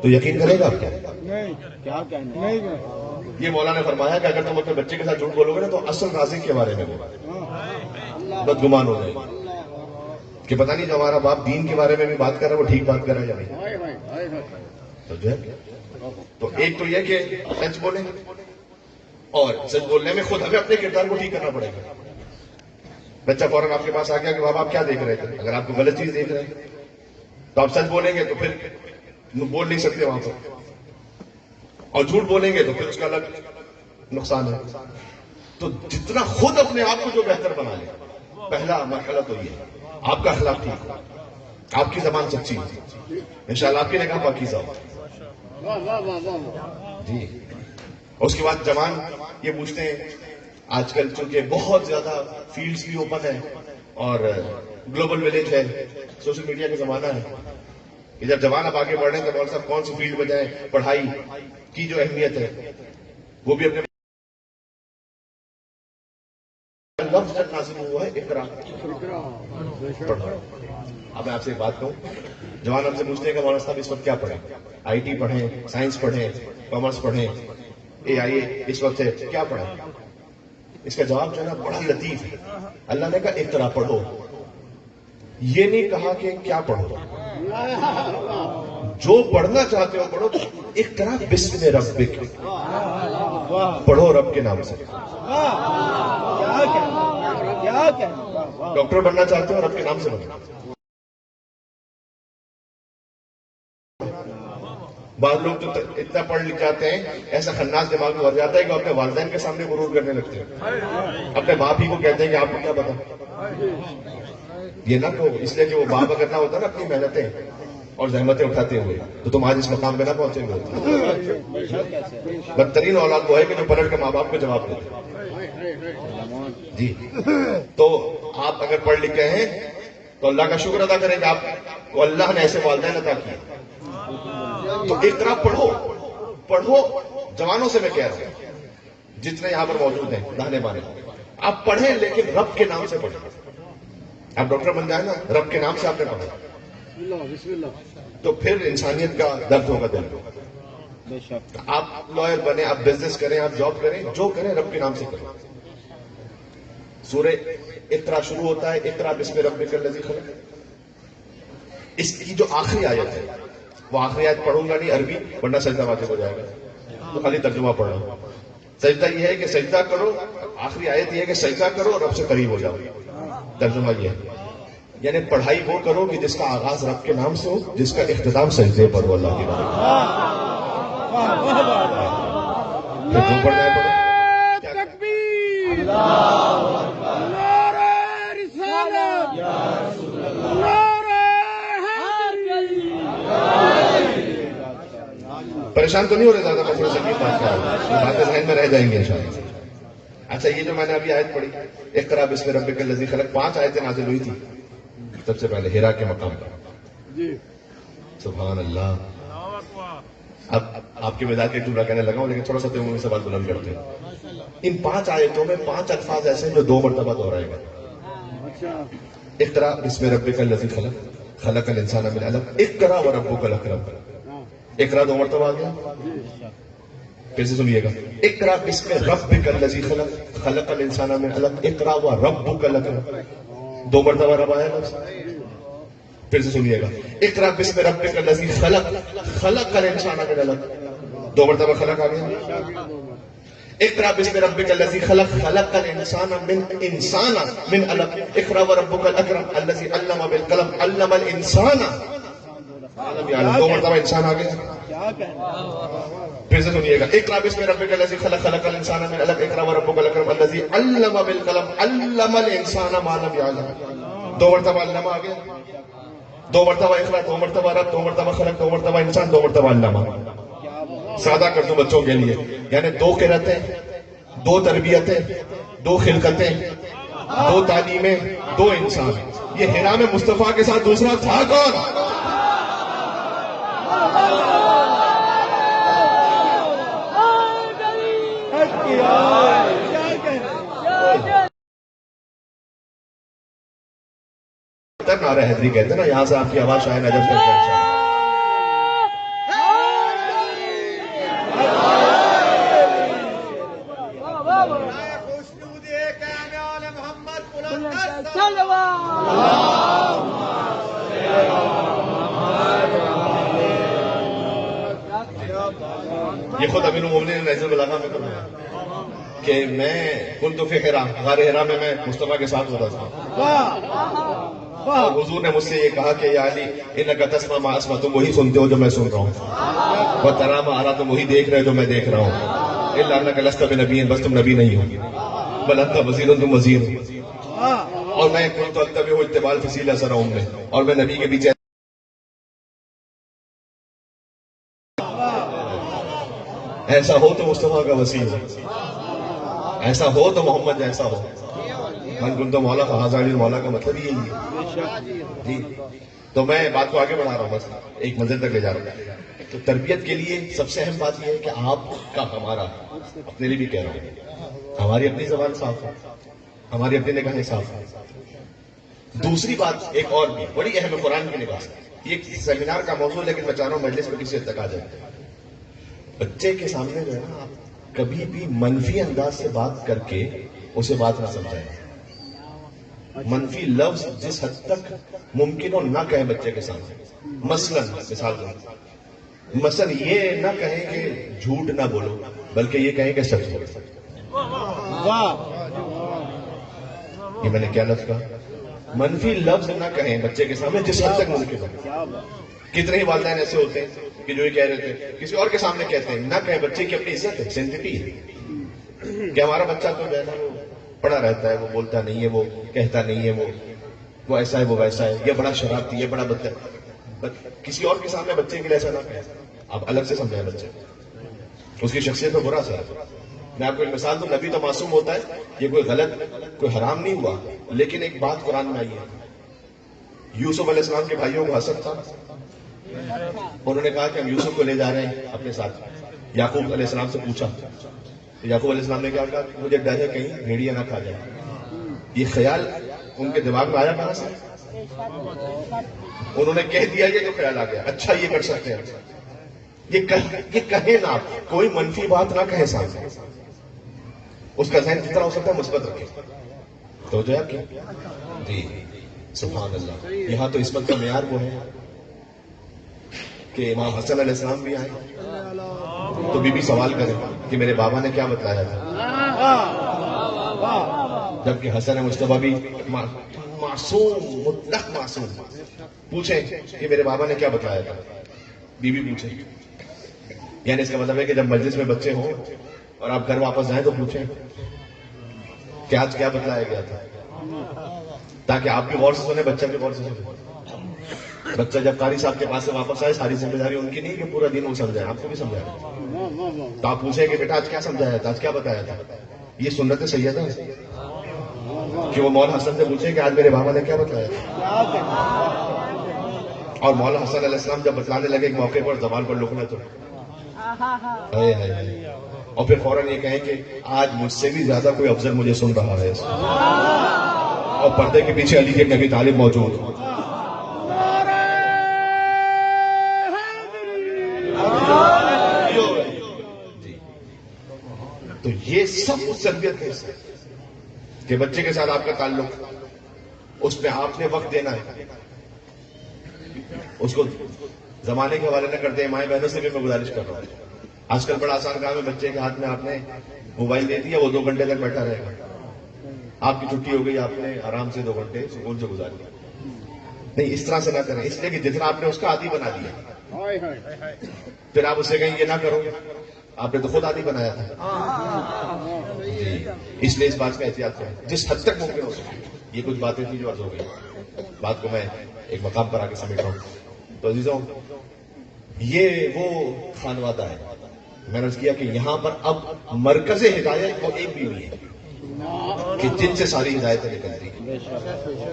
تو یقین کرے گا آپ کیا؟ یہ مولانا نے فرمایا کہ اگر تم اپنے بچے کے ساتھ جھوٹ بولو گے نا تو اصل رازق کے بارے میں بدگمان ہو جائے گا کہ پتہ نہیں جو ہمارا باپ دین کے بارے میں بھی بات کر رہا ہے وہ ٹھیک بات کر رہا ہے یا نہیں۔ تو جو ہے تو ایک تو یہ کہ سچ بولیں، اور سچ بولنے میں خود ہمیں اپنے کردار کو ٹھیک کرنا پڑے گا۔ بچہ فوراً آپ کے پاس آ گیا کہ بابا آپ کیا دیکھ رہے تھے، اگر آپ کو غلط چیز دیکھ رہے ہیں تو آپ سچ بولیں گے تو پھر بول نہیں سکتے وہاں پر، اور جھوٹ بولیں گے تو پھر اس کا الگ نقصان ہے۔ تو جتنا خود اپنے آپ کو جو بہتر بنا لے، پہلا مرحلہ تو یہ ہے آپ کا اخلاق ٹھیک ہو، آپ کی زبان سچی ہو، انشاءاللہ آپ کی نگاہ پاکیزہ ہو۔ جی، اس کے بعد جوان یہ پوچھتے ہیں، آج کل چونکہ بہت زیادہ فیلڈز بھی اوپن ہے اور گلوبل ولیج ہے، سوشل میڈیا کا زمانہ ہے، کہ جب جوان اب آگے بڑھ رہے ہیں تو مول صاحب کون سی فیلڈ میں جائیں، پڑھائی کی جو اہمیت ہے وہ بھی اپنے لفظ جب نازل ہوا ہے اقرا پڑھو۔ اب میں آپ سے ایک بات کہوں، جوان ہم سے پوچھتے ہیں کہ مولانا صاحب اس وقت کیا پڑھیں، آئی ٹی پڑھیں، سائنس پڑھیں، کامرس پڑھیں، اے آئی اس وقت ہے کیا پڑھیں؟ اس کا جواب جو ہے نا بڑا لطیف ہے۔ اللہ نے کہا اقرا پڑھو، یہ نہیں کہا کہ کیا پڑھو، جو پڑھنا چاہتے ہو پڑھو، اقرا بسم ربک، پڑھو رب کے نام سے۔ ڈاکٹر بننا چاہتے ہو رب کے نام سے بنو۔ بعض لوگ تو اتنا پڑھ لکھ جاتے ہیں، ایسا خناس دماغ میں بھر جاتا ہے کہ اپنے والدین کے سامنے غرور کرنے لگتے ہیں، اپنے باپ ہی کو کہتے ہیں کہ آپ کو کیا پتا۔ یہ نہ کہو، اس لیے کہ وہ باپ اگر نہ ہوتا نا اپنی محنتیں اور زحمتیں اٹھاتے ہوئے تو تم آج اس مقام پہ نہ پہنچے ہوئے۔ بدترین اولاد وہ ہے کہ جو پلٹ کے ماں باپ کو جواب دیتے۔ جی، تو آپ اگر پڑھ لکھ گئے ہیں تو اللہ کا شکر ادا کریں کہ آپ کو اللہ نے ایسے والدین عطا کیے۔ تو اقرا پڑھو، پڑھو، جوانوں سے میں کہہ رہا ہوں جتنے یہاں پر موجود ہیں داہنے بانے، آپ پڑھیں لیکن رب کے نام سے پڑھیں۔ آپ ڈاکٹر بن جائیں نا، رب کے نام سے آپ نے پڑھا تو پھر انسانیت کا درد ہوگا دل میں۔ آپ لائر بنے، آپ بزنس کریں، آپ جاب کریں، جو کریں رب کے نام سے کریں۔ سورہ اقرا شروع ہوتا ہے اقرا بسم ربک الذی خلق، اس کی جو آخری آیت ہے وہ آخری آیت پڑھوں گا نہیں عربی ورنہ سجدہ واجب ہو جائے گا، تو خالی ترجمہ پڑھ رہا ہوں۔ سجدہ یہ ہے کہ سجدہ کرو، آخری آیت یہ ہے کہ سجدہ کرو اور رب سے قریب ہو جاؤ، ترجمہ یہ ہے یعنی پڑھائی وہ کرو کہ جس کا آغاز رب کے نام سے ہو، جس کا اختتام سجدے پر ہو اللہ کے نام۔ پھر جو پڑھنا ہے پڑھو۔ پریشان تو نہیں ہو رہے زیادہ مسئلہ سے بات کر رہا ہوں، باتیں ذہن میں رہ جائیں گے انشاءاللہ۔ اچھا، یہ جو میں نے ابھی آیت پڑھی اقرا بسم ربک الذی خلق، 5 آیتیں نازل ہوئی تھی سب سے پہلے ہیرا کے مقام پر۔ سبحان اللہ۔ اب آپ کے مزاج کے جملہ کہنے لگا ہوں لیکن تھوڑا سا تم سے بات بلند کرتے ہیں۔ ان 5 آیتوں میں 5 الفاظ ایسے ہیں جو 2 مرتبہ دہرائے گئے۔ اقرا بسم ربک الذی خلق، خلق الانسان من علق، اقرا وربک الاکرم۔ اقرا 2 مرتبہ آ گیا، پھر سے سنیے گا، اقرا بسم ربک الذی خلق خلق الانسان من علق، اقرا وربک الاکرم، 2 مرتبہ رب آیا لفظ. پھر سے سنیے گا، اقرا بسم ربک الذی خلق خلق الانسان من علق، 2 مرتبہ خلق آ گیا. اقرا بسم ربک الذی خلق خلق الانسان من علق، اقرا وربک الاکرم الذی علم بالقلم علم الانسان ما لم یعلم، 2 مرتبہ انسان آ گیا. پھر سے سنیے گا، اقرا بسم ربک الذی خلق خلق الانسان من علق، اقرا وربک الاکرم الذی علم بالقلم علم الانسان ما لم یعلم، 2 مرتبہ علم آ گیا. 2 مرتبہ اقرا، 2 مرتبہ رب، 2 مرتبہ خلق، 2 مرتبہ انسان، 2 مرتبہ علم. سادہ کر دوں بچوں کے لیے، یعنی 2 قرتیں، 2 تربیتیں، 2 خلقتیں، 2 تعلیمیں، 2 انسان. یہ حرام مصطفیٰ کے ساتھ دوسرا تھا کون؟ نعرہ حیدری کہتے ہیں نا، یہاں سے آپ کی آواز شاید نجف تک پہنچ جائے. یہ خود امیر المومنین نے نظر البلاغہ میں کہا کہ میں کنت فی حرا، غار حرا میں مصطفیٰ کے ساتھ ہوتا تھا. اور حضور نے مجھ سے یہ کہا کہ یا علی انک تسمع ما اسمع، تم وہی سنتے ہو جو میں سن رہا ہوں، وترى ما ارى، تم وہی دیکھ رہے ہو جو میں دیکھ رہا ہوں، الا انک لست بنبی، بس تم نبی نہیں ہو، بل انت وزیر، تم وزیر ہو، اور میں کنت اتبع اتباع الفصیل اثر میں، اور میں نبی کے پیچھے. ایسا ہو تو مصطفیٰ کا وسیع ہو، ایسا ہو تو محمد جیسا ہو. من کنت مولا فہذا علی مولا کا مطلب یہی ہے. جی تو میں بات کو آگے بڑھا رہا ہوں، بس ایک منزل تک لے جا رہا ہوں. تو تربیت کے لیے سب سے اہم بات یہ ہے کہ آپ کا، ہمارا، اپنے لیے بھی کہہ رہا ہوں، ہماری اپنی زبان صاف ہے، ہماری اپنی نگاہیں صاف ہے. دوسری بات ایک اور بھی بڑی اہم ہے قرآن کی نگاہ. یہ سیمینار کا موضوع ہے، لیکن میں چاہ رہا ہوں مجلس میں کسی حد تک آ جائے. بچے کے سامنے جو ہے نا، آپ کبھی بھی منفی انداز سے بات کر کے اسے بات نہ سمجھائیں. منفی لفظ جس حد تک ممکن ہو نہ کہیں بچے کے سامنے. مثلا یہ نہ کہیں کہ جھوٹ نہ بولو، بلکہ یہ کہیں کہ سچ بولو. یہ میں نے کیا لفظ کہا؟ منفی لفظ نہ کہیں بچے کے سامنے جس حد تک ممکن ہو. کتنے ہی والدین ایسے ہوتے ہیں کہ جو یہ کہہ رہے تھے کسی اور کے سامنے کہتے ہیں. نہ کہیں، بچے کی اپنی عزت ہے، سینسٹی ہے کہ ہمارا بچہ تو جو ہے نا وہ پڑا رہتا ہے، وہ بولتا نہیں ہے، وہ کہتا نہیں ہے، وہ ایسا ہے، وہ ویسا ہے، یہ بڑا شرارتی، یہ بڑا بدتر. کسی اور کے سامنے بچے کے لیے ایسا نہ کہیں. آپ الگ سے سمجھائیں بچے، اس کی شخصیت پہ برا اثر ہے. میں آپ کو ایک مثال دوں، نبی تو معصوم ہوتا ہے، یہ کوئی غلط، کوئی حرام نہیں ہوا، لیکن ایک بات قرآن میں آئی ہے. یوسف علیہ السلام کے بھائیوں کو حسد تھا، انہوں نے کہا کہ ہم یوسف کو لے جا رہے ہیں اپنے ساتھ. یعقوب علیہ السلام سے پوچھا، یعقوب علیہ السلام نے کیا کہا؟ مجھے ڈر ہے کہیں بھیڑیا نہ کھا جائے. یہ خیال ان کے دماغ میں آیا کہاں سے؟ انہوں نے کہہ دیا یہ جو خیال آ گیا. اچھا یہ کر سکتے ہیں، یہ کہیں نہ، کوئی منفی بات نہ کہیں سامنے. اس کا ذہن جتنا ہو سکتا ہے مثبت رکھے. تو جو ہے جی سبحان اللہ. یہاں تو عصمت کا معیار وہ ہے کہ امام حسن علیہ السلام بھی آئے تو بی بی سوال کرے کہ میرے بابا نے کیا بتلایا تھا، جبکہ حسن مصطفیٰ بھی معصوم، مطلق معصوم، پوچھیں کہ میرے بابا نے کیا بتلایا تھا، بی بی پوچھیں. یعنی اس کا مطلب ہے کہ جب مجلس میں بچے ہوں اور آپ گھر واپس جائیں تو پوچھیں کہ آج کیا بتلایا گیا تھا، تاکہ آپ بھی غور سے سنیں، بچہ بھی غور سے سنیں. بچہ جب قاری صاحب کے پاس سے واپس آئے، ساری ذمہ داری ان کی نہیں کہ پورا دن وہ سمجھائے، آپ کو بھی سمجھائے. تو آپ پوچھیں کہ بیٹا آج کیا سمجھایا تھا، آج کیا بتایا تھا. یہ سنت سیدہ ہے کہ وہ مولا حسن سے پوچھیں کہ آج میرے بابا نے کیا بتلایا تھا. اور مولا حسن علیہ السلام جب بتلانے لگے ایک موقع پر زبان پر لقمہ تو اور پھر فوراً یہ کہیں کہ آج مجھ سے بھی زیادہ کوئی افضل مجھے سن رہا ہے، اور پردے کے پیچھے علی کے نبی طالب موجود. تو یہ سب اس تربیت کا حصہ ہے کہ بچے کے ساتھ آپ کا تعلق، اس پہ آپ نے وقت دینا ہے. اس کو زمانے کے حوالے نہ کرتے ہیں. مائیں بہنوں سے بھی میں گزارش کر رہا ہوں، آج کل بڑا آسان کام ہے، بچے کے ہاتھ میں آپ نے موبائل دے دیا، وہ 2 گھنٹے تک بیٹھا رہے گا. آپ کی چھٹی ہو گئی، آپ نے آرام سے 2 گھنٹے سکون سے گزار لیا. نہیں، اس طرح سے نہ کریں، اس لیے کہ جتنا آپ نے اس کا عادی بنا دیا، ہائے ہائے ہائے. پھر آپ اسے کہیں یہ نہ کرو، آپ نے تو خود عادی بنایا تھا. جی، اس لیے اس بات کا احتیاط کریں جس حد تک ممکن ہو سکے. یہ کچھ باتیں تھیں جو عرض ہو گئی، بات کو میں ایک مقام پر آ کے سمیٹ رہا ہوں. تو عزیزوں، یہ وہ خانوادہ ہے. میں نے عرض کیا کہ یہاں پر اب مرکز ہدایت وہ ایک بیوی ہے کہ جن سے ساری ہدایتیں نکلتی ہیں.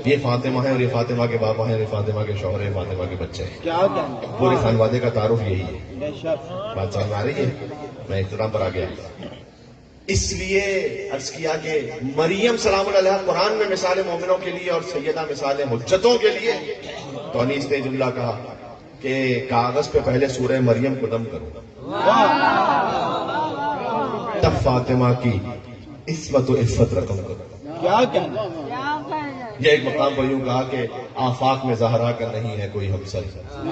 یہ فاطمہ ہے، اور یہ فاطمہ کے باپا ہیں، اور یہ فاطمہ کے شوہر ہیں، فاطمہ کے بچے ہیں. کیا کہنا. پورے خانوادے کا تعارف یہی ہے. بے شک. بات سمجھ آ رہی ہے؟ میں اختتام پر آ گیا. اس لیے عرض کیا کہ مریم سلام اللہ علیہ قرآن میں مثال مومنوں کے لیے اور سیدہ مثال حجتوں کے لیے. تو انیس نے جملہ کہا کہ کاغذ پہ پہلے سورہ مریم کو دم کرو، تب فاطمہ کی عصمت و عفت رقم کرو. کیا کہنا. یہ ایک مقام پر یوں کہا کہ آفاق میں زہرا کا نہیں ہے کوئی ہمسر.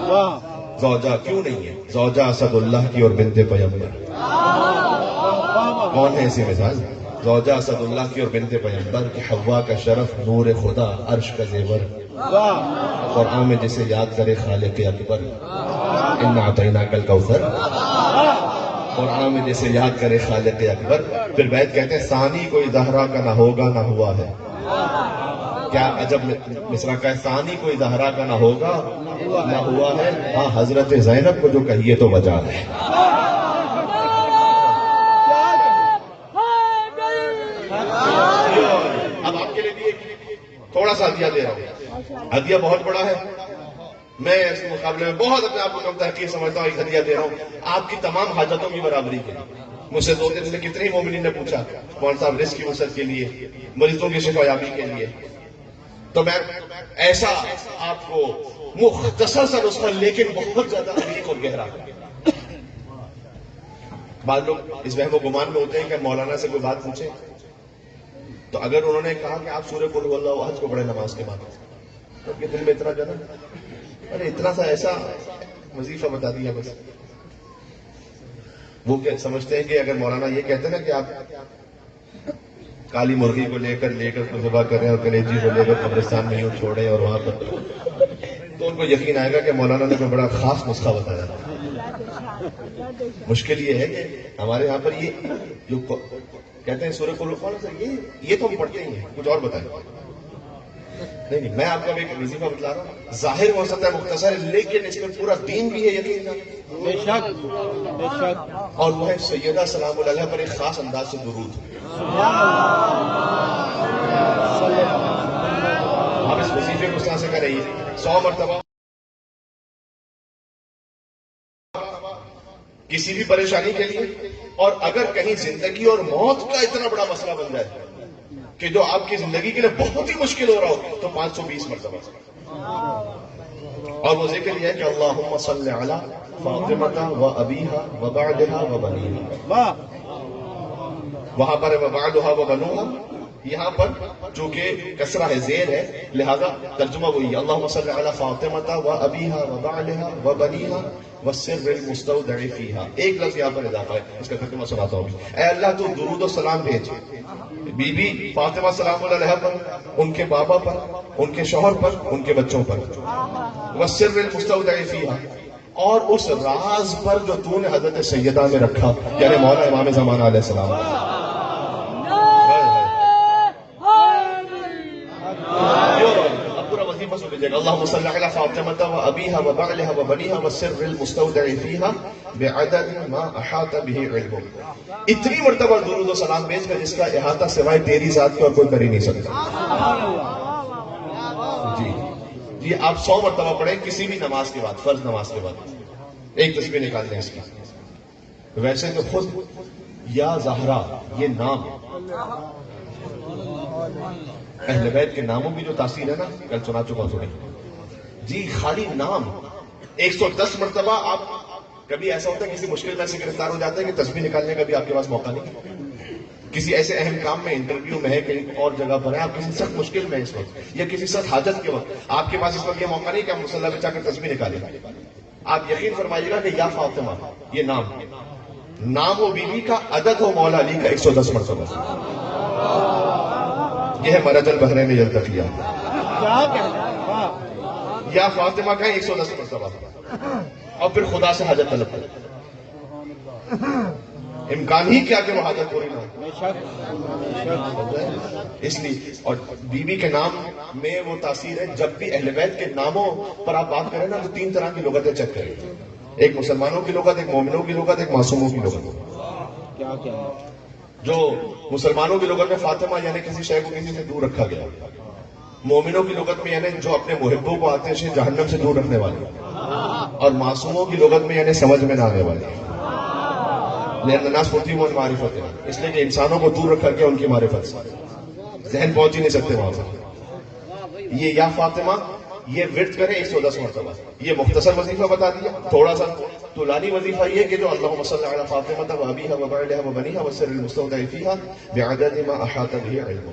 واہ. زوجہ کیوں نہیں ہے؟ زوجہ اسد اللہ کی اور بنت پیغمبر. کون ہے ایسی مثال؟ زوجہ اسد اللہ کی اور بنت پیغمبر کہ حوا کا شرف، نور خدا، عرش کا زیور. واہ. قرآن میں جسے یاد کرے خالق اکبر، انا اعطیناک الکوثر. قرآن میں جسے یاد کرے خالق اکبر. پھر بیت کہتے ہیں ثانی کوئی زہرا کا نہ ہوگا نہ ہوا ہے. کیا عجب مصرع کا ہے، ثانی کوئی زہرا کا نہ ہوگا نہ ہوا ہے. ہاں، حضرت زینب کو جو کہیے تو وجہ ہے. اب آپ کے لیے بھی تھوڑا سا ہدیہ دے رہا ہوں. ہدیہ بہت بڑا ہے، میں اس مقابلے میں بہت اپنے آپ کو کم تحقیر سمجھتا ہوں. ایک ہدیہ دے رہا ہوں آپ کی تمام حاجتوں کی برابری کے لیے. مجھ سے 2 دن میں کتنے ہی مومنین نے پوچھا کون صاحب رزق کی وسعت کے لیے، مریضوں کی شفا یابی کے لیے. تو میں ایسا آپ کو مختصر سا نسخہ لیکن بہت زیادہ عمیق اور گہرا. بعض لوگ اس وہم و گمان میں ہوتے ہیں کہ مولانا سے کوئی بات پوچھے تو اگر انہوں نے کہا کہ آپ سورہ قل هو اللہ احد کو پڑھیں نماز کے بعد، تو آپ کے دل میں اتنا جانا، ارے اتنا سا ایسا وظیفہ بتا دیا بس. وہ کیا سمجھتے ہیں کہ اگر مولانا یہ کہتے ہیں نا کہ آپ کالی مرغی کو لے کر کو ذبح کریں اور کلیجی کو لے کر قبرستان میں یوں چھوڑیں اور وہاں پر، تو ان کو یقین آئے گا کہ مولانا نے کوئی بڑا خاص نسخہ بتایا. مشکل یہ ہے کہ ہمارے یہاں پر یہ جو کہتے ہیں سورہ قل هو یہ تو ہم پڑھتے ہی ہیں، کچھ اور بتائیں. نہیں، میں آپ کو ایک وظیفہ بتلا رہا ہوں. ظاہر ہو سکتا ہے مختصر ہے لیکن اس میں پورا دین بھی ہے یقین کا. بے شک. بے شک. اور وہ ہے سیدہ سلام اللہ علیہ پر ایک خاص انداز سے درود. آپ اس وظیفے کو اس طرح سے کریں 100 مرتبہ. کسی بھی پریشانی کے لیے، اور اگر کہیں زندگی اور موت کا اتنا بڑا مسئلہ بن جائے کہ جو آپ کی زندگی کے لیے بہت ہی مشکل ہو رہا ہو، تو 520 مرتبہ. اور وہ ذکر یہ ہے کہ اللہم صلی علی فاطمہ و ابیہا و بعدہا و بنیہا. واہ. وہاں پر و بعدہا و بنوہا، یہاں پر چونکہ کسرہ ہے، زیر ہے، لہذا ترجمہ وہی اللہم صلی علی فاطمہ و ابیہا و بعدہا و بنیہا والسر المستودع فیہا. ایک لفظ یہاں پر اضافہ ہے، اس کا ترجمہ سناتا ہوں. اے اللہ تو درود و سلام بھیج بی بی فاطمہ سلام اللہ علیہ پر، ان کے بابا پر، ان کے شوہر پر، ان کے بچوں پر. والسر المستودع فیہا، اور اس راز پر جو تو نے حضرت سیدہ میں رکھا، یعنی مولا امام زمانہ علیہ السلام. اللهم صل على فاطمة وأبيها وبعلها وبنيها والسر المستودع فيها بعدد ما أحاط به علمه. اتنی مرتبہ درود و سلام بھیج کر جس کا احاطہ سوائے تیری ذات کے اور کوئی کر ہی نہیں سکتا. جی آپ 100 مرتبہ پڑھیں کسی بھی نماز کے بعد، فرض نماز کے بعد. ایک تسبیح نکال لیں اس کی. ویسے تو خود یا زہرا یہ نام اہل بیت کے ناموں کی جو تاثیر ہے نا، کل سنا چکا سنیں جی. خالی نام 110 مرتبہ. آپ کبھی ایسا ہوتا ہے کسی مشکل میں سے گرفتار ہو جاتے ہیں کہ تسبیح نکالنے کا بھی آپ کے پاس موقع نہیں. کسی ایسے اہم کام میں، انٹرویو میں ہے، کہیں اور جگہ پر ہے، آپ کسی سخت مشکل میں اس وقت، یا کسی سخت حاجت کے وقت، آپ کے پاس اس وقت یہ موقع نہیں کہ آپ مصلی پہ جا کر تسبیح نکالیں. آپ یقین فرمائیے گا کہ یا فاطمہ، یہ نام ہو بیوی کا، عدد ہو مولا علی کا 110 مرتبہ. یہ ہے مرج البحرین یلتقیان. کیا کہنا ہے، واہ. یا فاطمہ کا 110 مرتبہ، اور پھر خدا سے حاجت طلب کریں. امکان ہی کیا کہ وہ حاجت پوری نہ ہو. بے شک. اس لیے، اور بیوی کے نام میں وہ تاثیر ہے، جب بھی اہل بیت کے ناموں پر آپ بات کریں نا تو 3 طرح کی لغتیں چیک کریں. ایک مسلمانوں کی لغت، ایک مومنوں کی لغت، ایک معصوموں کی لغت. کیا کہنا ہے. جو مسلمانوں کی لغت میں فاطمہ یعنی کسی شے کو کسی سے دور رکھا گیا. مومنوں کی لغت میں یعنی جو اپنے محبوں کو آتش جہنم سے دور رکھنے والے. اور معصوموں کی لغت میں یعنی سمجھ میں نہ آنے والے. لأن الناس مطیعون معرفتها، اس لیے کہ انسانوں کو دور رکھ کر کے ان کی معرفت سے ذہن پہنچ ہی نہیں سکتے وہاں پر. یہ یا فاطمہ، یہ ورد کریں 110 مرتبہ. یہ مختصر وظیفہ بتا دیا. تھوڑا سا طولانی وظیفہ یہ کہ جو اللہم صلی علی فاطمہ وابیہا وبعلہا وبنیہا والسر المستودع فیہا بعدد ما احاط به علمہ.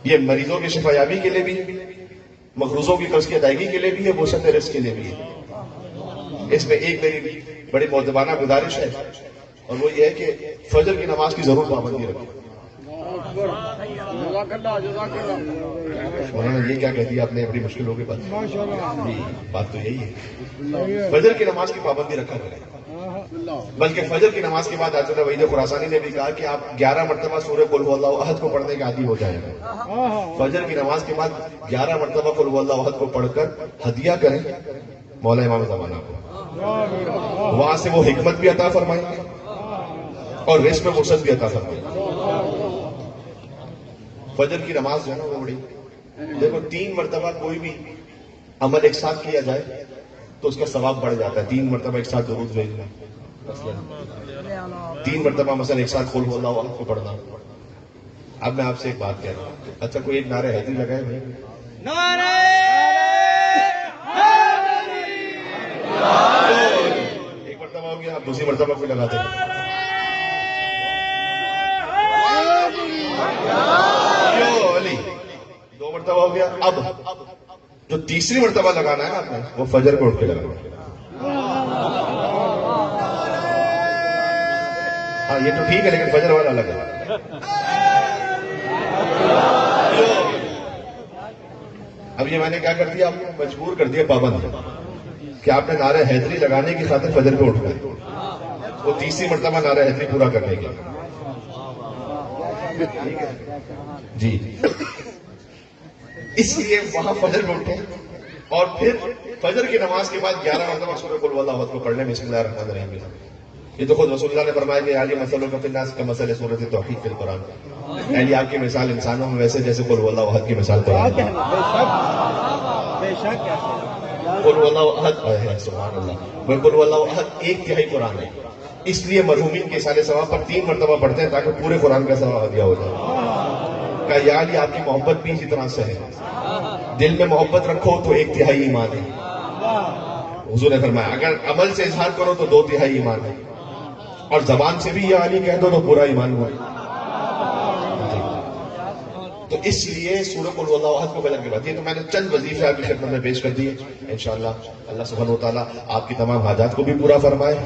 یہ مریضوں کی شفا یابی کے لیے بھی، مقروضوں کی قرض کی ادائیگی کے لیے بھی ہے، وسعت رزق کے لیے بھی ہے. اس میں ایک میری بڑی مؤدبانہ گزارش ہے، اور وہ یہ ہے کہ فجر کی نماز کی ضرور پابندی رکھیں. جزاک اللہ، جزاک اللہ. انہوں نے یہ کیا کہہ دیا آپ نے اپنی مشکلوں کے بعد؟ ماشاءاللہ. جی، بات تو یہی ہے. فجر کی نماز کی پابندی رکھا کریں. اللہ. بلکہ فجر کی نماز کے بعد آیت اللہ وحید خراسانی نے بھی کہا کہ آپ 11 مرتبہ سورہ قل هو اللہ احد کو پڑھنے کے عادی ہو جائیں گے. فجر کی نماز کے بعد 11 مرتبہ قل هو اللہ احد کو پڑھ کر ہدیہ کریں مولا امام زمانہ کو. وہاں سے وہ حکمت بھی عطا فرمائیں گے اور رزق میں وسعت بھی عطا فرمائیں گے. فجر کی نماز جو ہے نا وہ بڑی، دیکھو 3 مرتبہ کوئی بھی عمل ایک ساتھ کیا جائے تو اس کا ثواب بڑھ جاتا ہے. 3 مرتبہ ایک ساتھ درود بھیجنا، 3 مرتبہ مثلا ایک ساتھ قل هو اللہ احد کو پڑھنا. اب میں آپ سے ایک بات کہہ رہا ہوں، اچھا کوئی ایک نعرہ حیدری لگائے بھائی؟ ایک مرتبہ ہو گیا، اب دوسری مرتبہ کوئی لگاتے ہیں. 2 مرتبہ ہو گیا. اب جو تیسری مرتبہ لگانا ہے نا آپ نے، وہ فجر کو اٹھ کے لگانا ہے. ہاں یہ تو ٹھیک ہے، لیکن فجر والا الگ ہے. اب یہ میں نے کیا کر دیا، آپ کو مجبور کر دیا پابند کہ آپ نے نعرہ حیدری لگانے کی خاطر فجر کو اٹھ گئے، وہ تیسری مرتبہ نعرہ حیدری پورا کرنے کے. جی، اس لیے وہاں فجر میں اٹھیں اور پھر فجر کی نماز کے بعد 11 مرتبہ سورہ قل هو اللہ احد کو پڑھنے میں بسم اللہ الرحمن الرحیم. یہ تو خود رسول اللہ نے فرمایا کہ علی مثلوں کا فی الناس کا مثل سورۃ توحید فی القرآن. علی آپ کی مثال انسانوں میں ویسے جیسے قل هو اللہ احد کی مثال قرآن. بے شک. قل هو اللہ احد، سبحان اللہ، قل هو اللہ احد 1/3 قرآن ہے. اس لیے مرحومین کے سال ثواب پر 3 مرتبہ پڑھتے ہیں تاکہ پورے قرآن کا ثواب دیا ہو جائے. کہ یا علی آپ کی محبت بھی اسی طرح سے ہے. دل میں محبت رکھو تو 1/3 ایمان ہے. حضور نے فرمایا اگر عمل سے اظہار کرو تو 2/3 ایمان ہے، اور زبان سے بھی یا علی کہہ دو تو پورا ایمان ہوا. تو اس لیے سورہ قل هو اللہ احد کو فجر کے بعد، یہ تو میں نے چند وظیفے آپ کی خدمت میں پیش کر دیے. انشاءاللہ اللہ سبحانہ وتعالیٰ آپ کی تمام حاجات کو بھی پورا فرمائے.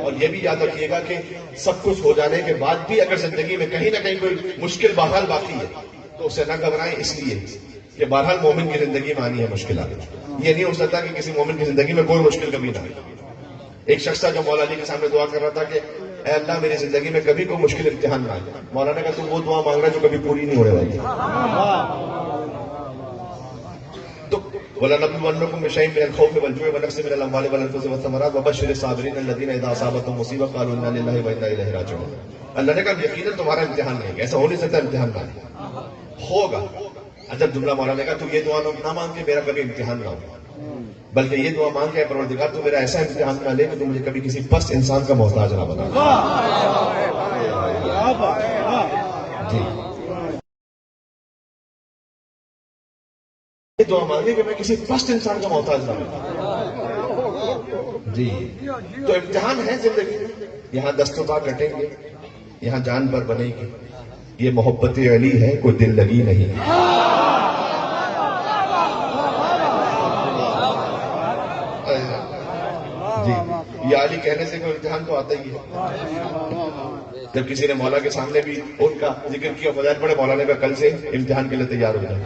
اور یہ بھی یاد رکھیے گا کہ سب کچھ ہو جانے کے بعد بھی اگر زندگی میں کہیں نہ کہیں کوئی مشکل بہرحال باقی ہے تو اسے نہ گھبرائیں، اس لیے کہ بہرحال مومن کی زندگی میں آنی ہے مشکلات. یہ نہیں ہو سکتا کہ کسی مومن کی زندگی میں کوئی مشکل کبھی نہ آئے. ایک شخص تھا جو مولا علی کے سامنے دعا کر رہا تھا کہ اے اللہ میری زندگی میں کبھی کوئی مشکل امتحان نہ آئے. مولانا کا تم وہ دعا مانگ رہا ہے جو کبھی پوری نہیں ہونے والی. تو وَلَنَبْلُوَنَّكُمْ بِشَيْءٍ مِّنَ الْخَوْفِ وَالْجُوعِ وَنَقْصٍ مِّنَ الْأَمْوَالِ وَالْأَنفُسِ وَالثَّمَرَاتِ وَبَشِّرِ الصَّابِرِينَ الَّذِينَ إِذَا أَصَابَتْهُمْ مُصِيبَةٌ قَالُوا إِنَّا لِلَّهِ وَإِنَّا إِلَيْهِ رَاجِعُونَ. اللہ نے کہا یقیناً تمہارا امتحان نہیں ہے، ایسا ہو نہیں سکتا امتحان نہ ہوگا. اجب جملہ مولانا نے کہا تو یہ دعا نہ مانگ کے میرا کبھی امتحان نہ ہو، بلکہ یہ دعا مانگ کے پروردگار تو میرا ایسا امتحان نہ لے کہ تو مجھے کبھی کسی پست انسان کا محتاج نہ بنا. جی یہ دعا مانگے کہ میں کسی پست انسان کا محتاج نہ بنا. جی تو امتحان ہے زندگی میں. یہاں دست و پا کٹیں گے، یہاں جان پر بنے گی. یہ محبت علی ہے، کوئی دل لگی نہیں. جی یہ علی کہنے سے کوئی امتحان تو آتا ہی ہے. جب کسی نے مولا کے سامنے بھی ان کا ذکر کیا، فضائل پڑے، مولا نے کہا کل سے امتحان کے لیے تیار ہو جائے.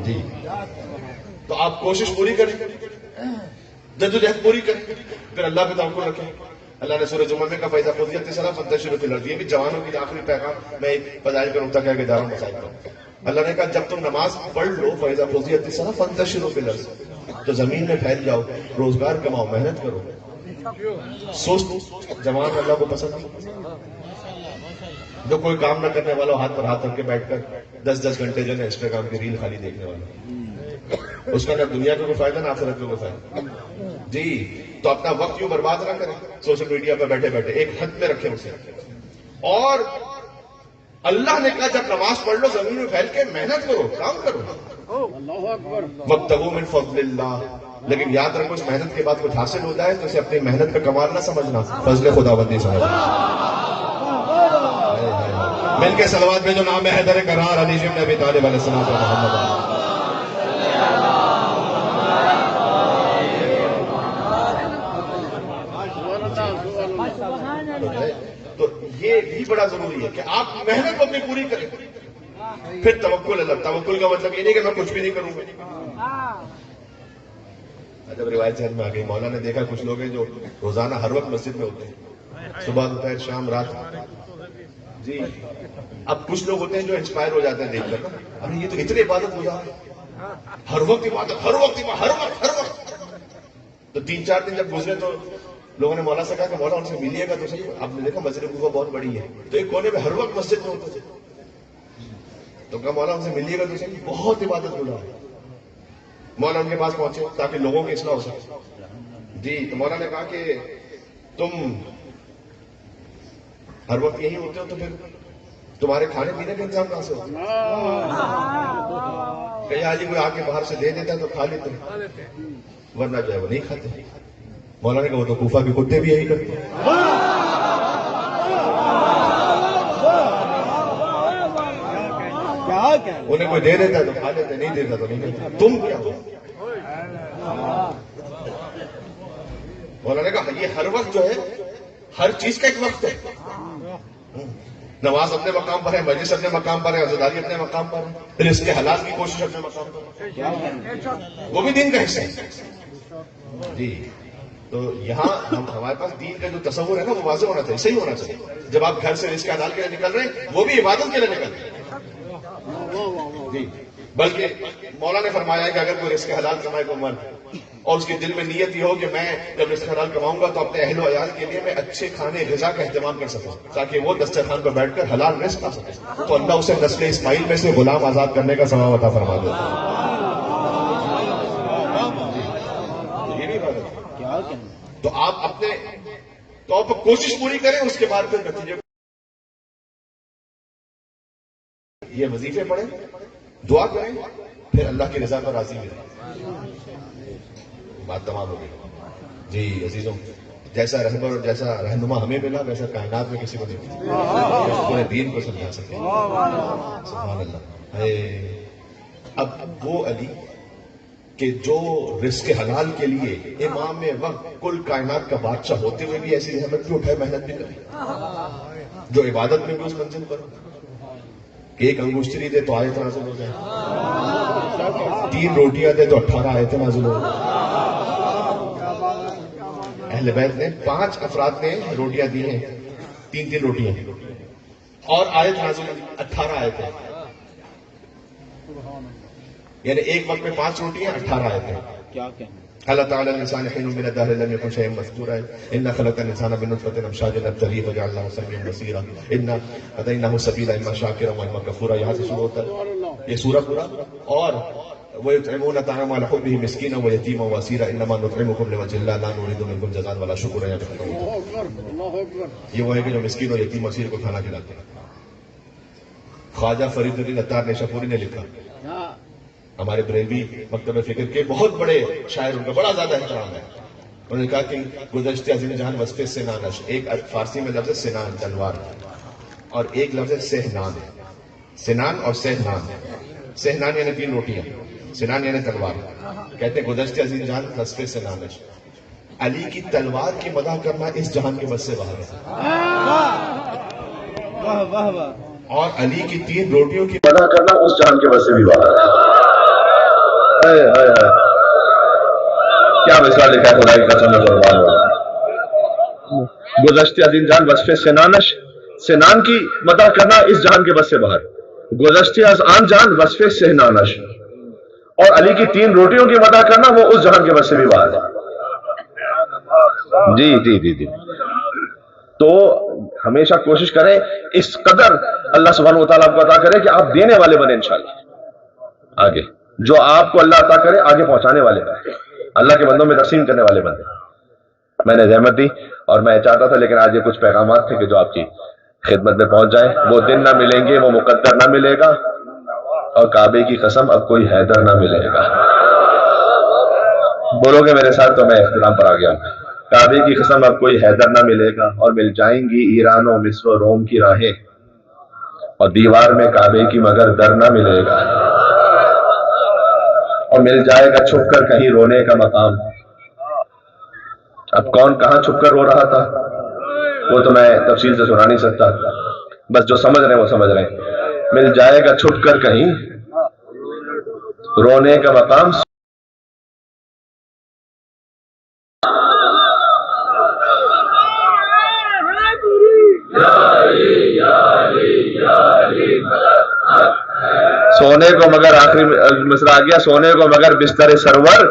جی تو آپ کوشش پوری کریں، جدوجہد پوری کریں، پھر اللہ پہ توکل رکھیں. اللہ نے سورہ جمعہ میں کہا فَإِذَا قُضِيَتِ الصَّلَاةُ فَانتَشِرُوا فِي الْأَرْضِ. یہ بھی جوانوں کے لیے آخری پیغام. میں ایک فضائل کا نقطہ کہہ کے جا رہا ہوں مسائل کا. اللہ نے کہا جب تم نماز پڑھ لو فَإِذَا قُضِيَتِ الصَّلَاةُ فَانتَشِرُوا فِي الْأَرْضِ، تو زمین میں پھیل جاؤ، روزگار کماؤ، محنت کرو. سست جوان اللہ کو پسند نہیں. جو کوئی کام نہ کرنے والا، ہاتھ پر ہاتھ رکھ کے بیٹھ کر 10 گھنٹے جو ہے انسٹاگرام کی ریل خالی دیکھنے والا، اس کا نہ دنیا کا کوئی فائدہ نہ آخرت کا کوئی فائدہ. جی تو اپنا وقت یوں برباد نہ کریں سوشل میڈیا پہ بیٹھے بیٹھے، ایک حد میں رکھیں اسے. اور اللہ نے کہا جب نماز پڑھ لو زمین میں پھیل کے محنت کرو، کام کرو. وابتغوا من فضل اللہ. لیکن یاد رکھو اس محنت کے بعد کچھ حاصل ہو جائے تو اسے اپنی محنت کا کمال نہ سمجھنا، فضل خداوندی سمجھنا. مل کے صلوات میں جو نام ہے حیدر کرار علی بن ابی طالب علیہ السلام پر محمد. تو یہ بھی بڑا ضروری ہے کہ آپ محنت اپنی پوری کریں. پھر توکل اللہ. توکل کا مطلب یہ نہیں کہ میں کچھ بھی نہیں کروں گا. جب روایت ذہن میں آ گئی، مولا نے دیکھا کچھ لوگ ہیں جو روزانہ ہر وقت مسجد میں ہوتے ہیں، صبح دوپہر شام رات. جی اب کچھ لوگ ہوتے ہیں جو انسپائر ہو جاتے ہیں دیکھ کر، ارے یہ تو اتنی عبادت ہو جاتی ہے، ہر وقت عبادت، ہر وقت ہر وقت ہر وقت. تو 3-4 دن جب گزرے تو لوگوں نے مولا سے کہا کہ مولا ان سے ملیے گا تو صحیح. آپ نے دیکھا مسجد کوفہ بہت بڑی ہے، تو ایک کونے میں ہر وقت مسجد میں ہوتے تھے. تو کہا مولا ان سے ملیے گا تو صحیح، بہت عبادت ہو رہا ہے. مولا ان کے پاس پہنچے تاکہ لوگوں کی اصلاح ہو سکے. جی تو مولا نے کہا کہ تم ہر وقت یہی ہوتے ہو تو پھر تمہارے کھانے پینے کا انتظام کہاں سے ہوتا؟ کہیں آج کوئی آ کے باہر سے دے دیتا ہے تو کھا لیتے ہیں، ورنہ جو ہے وہ نہیں کھاتے. مولا نے کہا وہ تو کوفہ کے کتے بھی یہی کرتے ہیں. انہیں کوئی دے دیتا ہے تو کھا لیتے، نہیں دیتا تو نہیں دیتا. تم کیا ہو؟ مولا نے کہا یہ ہر وقت جو ہے ہر چیز کا ایک وقت ہے. نماز اپنے مقام پر ہے، مجلس اپنے مقام پر ہے، عزاداری اپنے مقام پر ہے، رزق کے حلال کی کوشش اپنے مقام پر ہے، وہ بھی دین کا حصہ ہے. جی تو یہاں ہمارے پاس دین کا جو تصور ہے نا وہ واضح ہونا چاہیے، صحیح ہونا چاہیے. جب آپ گھر سے رزق حلال کے لیے نکل رہے ہیں وہ بھی عبادت کے لیے نکل رہے ہیں. جی بلکہ مولا نے فرمایا ہے کہ اگر کوئی رزق حلال کمائے کو مرد اور اس کے دل میں نیت یہ ہو کہ میں جب رزق حلال کماؤں گا تو اپنے اہل و عیال کے لیے میں اچھے کھانے غذا کا اہتمام کر سکوں تاکہ وہ دسترخوان پر بیٹھ کر حلال رزق کھا سکے، تو اللہ اسے نسل اسماعیل میں سے غلام آزاد کرنے کا ثواب عطا فرما دیتا ہے. یہ نہیں بات ہے. تو آپ اپنے طور پر کوشش پوری کریں، اس کے بعد پھر نتیجے یہ وظیفے پڑھیں، دعا کریں، پھر اللہ کی رضا پر راضی ملے. بات تمام ہو گئی. جی عزیزوں، جیسا رہبر اور جیسا رہنما ہمیں ملا ویسا کائنات میں کسی کو نہیں ملا پورے دین کو سمجھا سکے. سبحان اللہ. اب وہ علی کہ جو رزق حلال کے لیے امام وقت کل کائنات کا بادشاہ ہوتے ہوئے بھی ایسی زحمت بھی اٹھائے، محنت بھی کرے، جو عبادت میں بھی اس منزل پر کہ ایک انگشتری دے تو آیت نازل ہو جائے، 3 روٹیاں دے تو 18 آیتیں نازل ہو جائے. اہل بیت نے 5 افراد نے روٹیاں دی ہیں، 3 روٹیاں اور آیت نازل 18 آیتیں، یعنی ایک وقت میں 5 روٹیاں 18 آیتیں. اللہ تعالی الانسان حين من الدهر لم يكن شيئا مذكورا ان خلق الانسان من نطفه امشاج نبتليه فجعلناه سميعا بصيرا ان هديناه السبيل اما شاكرا واما كفورا. یہاں سے شروع ہوتا ہے یہ سورہ پورا. اور ويطعمون الطعام على حبه مسكينا ويتيما واسيرا انما نطعمكم لوجه الله لا نريد منكم جزاء ولا شكورا. یہ وہ ہے کہ جو مسکین اور یتیم اسیر کو کھانا کھلاتے ہیں. خواجہ فرید الدین عطار نیشاپوری نے لکھا، ہمارے بریلوی مکتب فکر کے بہت بڑے شاعر، ان کا بڑا زیادہ احترام ہے. انہوں نے کہا کہ گزشتہ عظیم جہان وصف سنانش، ایک فارسی میں لفظ ہے سنان تلوار، اور ایک لفظ ہے سہنان، سنان اور سہنان. سہنان یعنی 3 روٹیاں، سنان یعنی تلوار. کہتے ہیں گزشتہ عظیم جہان وصف سنانش، علی کی تلوار کی مدح کرنا اس جہان کے بس سے باہر ہے، واہ واہ واہ. اور علی کی 3 روٹیوں کی مدح کرنا اس جہان کے بس سے بھی باہر ہے. کیا مثال لکھا ہے خدا کی قسم میں قربان ہو. گزشتہ عظیم جان وصف سنانش، سنان کی مدح کرنا اس جہان کے بس سے باہر. گزشتہ از آن جان وصف سہنانش، اور علی کی 3 روٹیوں کی مدح کرنا وہ اس جہان کے بس سے بھی باہر ہے. جی جی جی جی. تو ہمیشہ کوشش کریں اس قدر اللہ سبحانہ وتعالیٰ آپ کو عطا کرے کہ آپ دینے والے بنے انشاءاللہ. آگے جو آپ کو اللہ عطا کرے آگے پہنچانے والے بنے، اللہ کے بندوں میں تقسیم کرنے والے بندے. میں نے زحمت دی اور میں چاہتا تھا، لیکن آج یہ کچھ پیغامات تھے کہ جو آپ کی خدمت میں پہنچ جائیں. وہ دن نہ ملیں گے، وہ مقدر نہ ملے گا، اور کعبے کی قسم اب کوئی حیدر نہ ملے گا. بولو گے میرے ساتھ تو میں اختتام پر آ گیا. کعبے کی قسم اب کوئی حیدر نہ ملے گا، اور مل جائیں گی ایران و مصر و روم کی راہیں، اور دیوار میں کعبے کی مگر در نہ ملے گا، اور مل جائے گا چھپ کر کہیں رونے کا مقام. اب کون کہاں چھپ کر رو رہا تھا وہ تو میں تفصیل سے سنا نہیں سکتا، بس جو سمجھ رہے ہیں وہ سمجھ رہے ہیں. مل جائے گا چھپ کر کہیں رونے کا مقام. سونے کو مگر آخری مصرع آ گیا، سونے کو مگر بستر سرور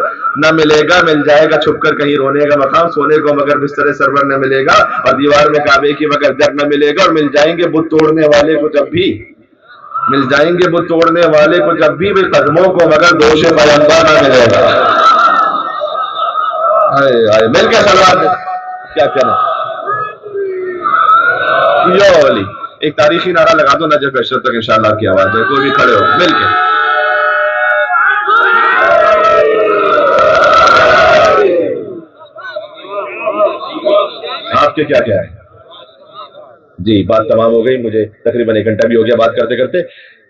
نہ ملے گا، مل جائے گا چھپ کر کہیں رونے کا مقام. سونے کو مگر بستر سرور نہ ملے گا، اور دیوار میں کعبے کی مگر در نہ ملے گا. اور مل جائیں گے بت توڑنے والے کو جب بھی، مل جائیں گے بت توڑنے والے کو جب بھی قدموں کو مگر دوش پیغمبر نہ ملے گا. مل کے سلوات کیا کہنا. یو علی ایک تاریخی نعرہ لگا دو نجف اشرف تک انشاءاللہ آپ کی آواز ہے. کوئی بھی کھڑے ہو مل کے. آپ کے کیا ہے جی؟ بات تمام ہو گئی، مجھے تقریباً 1 گھنٹہ بھی ہو گیا بات کرتے کرتے.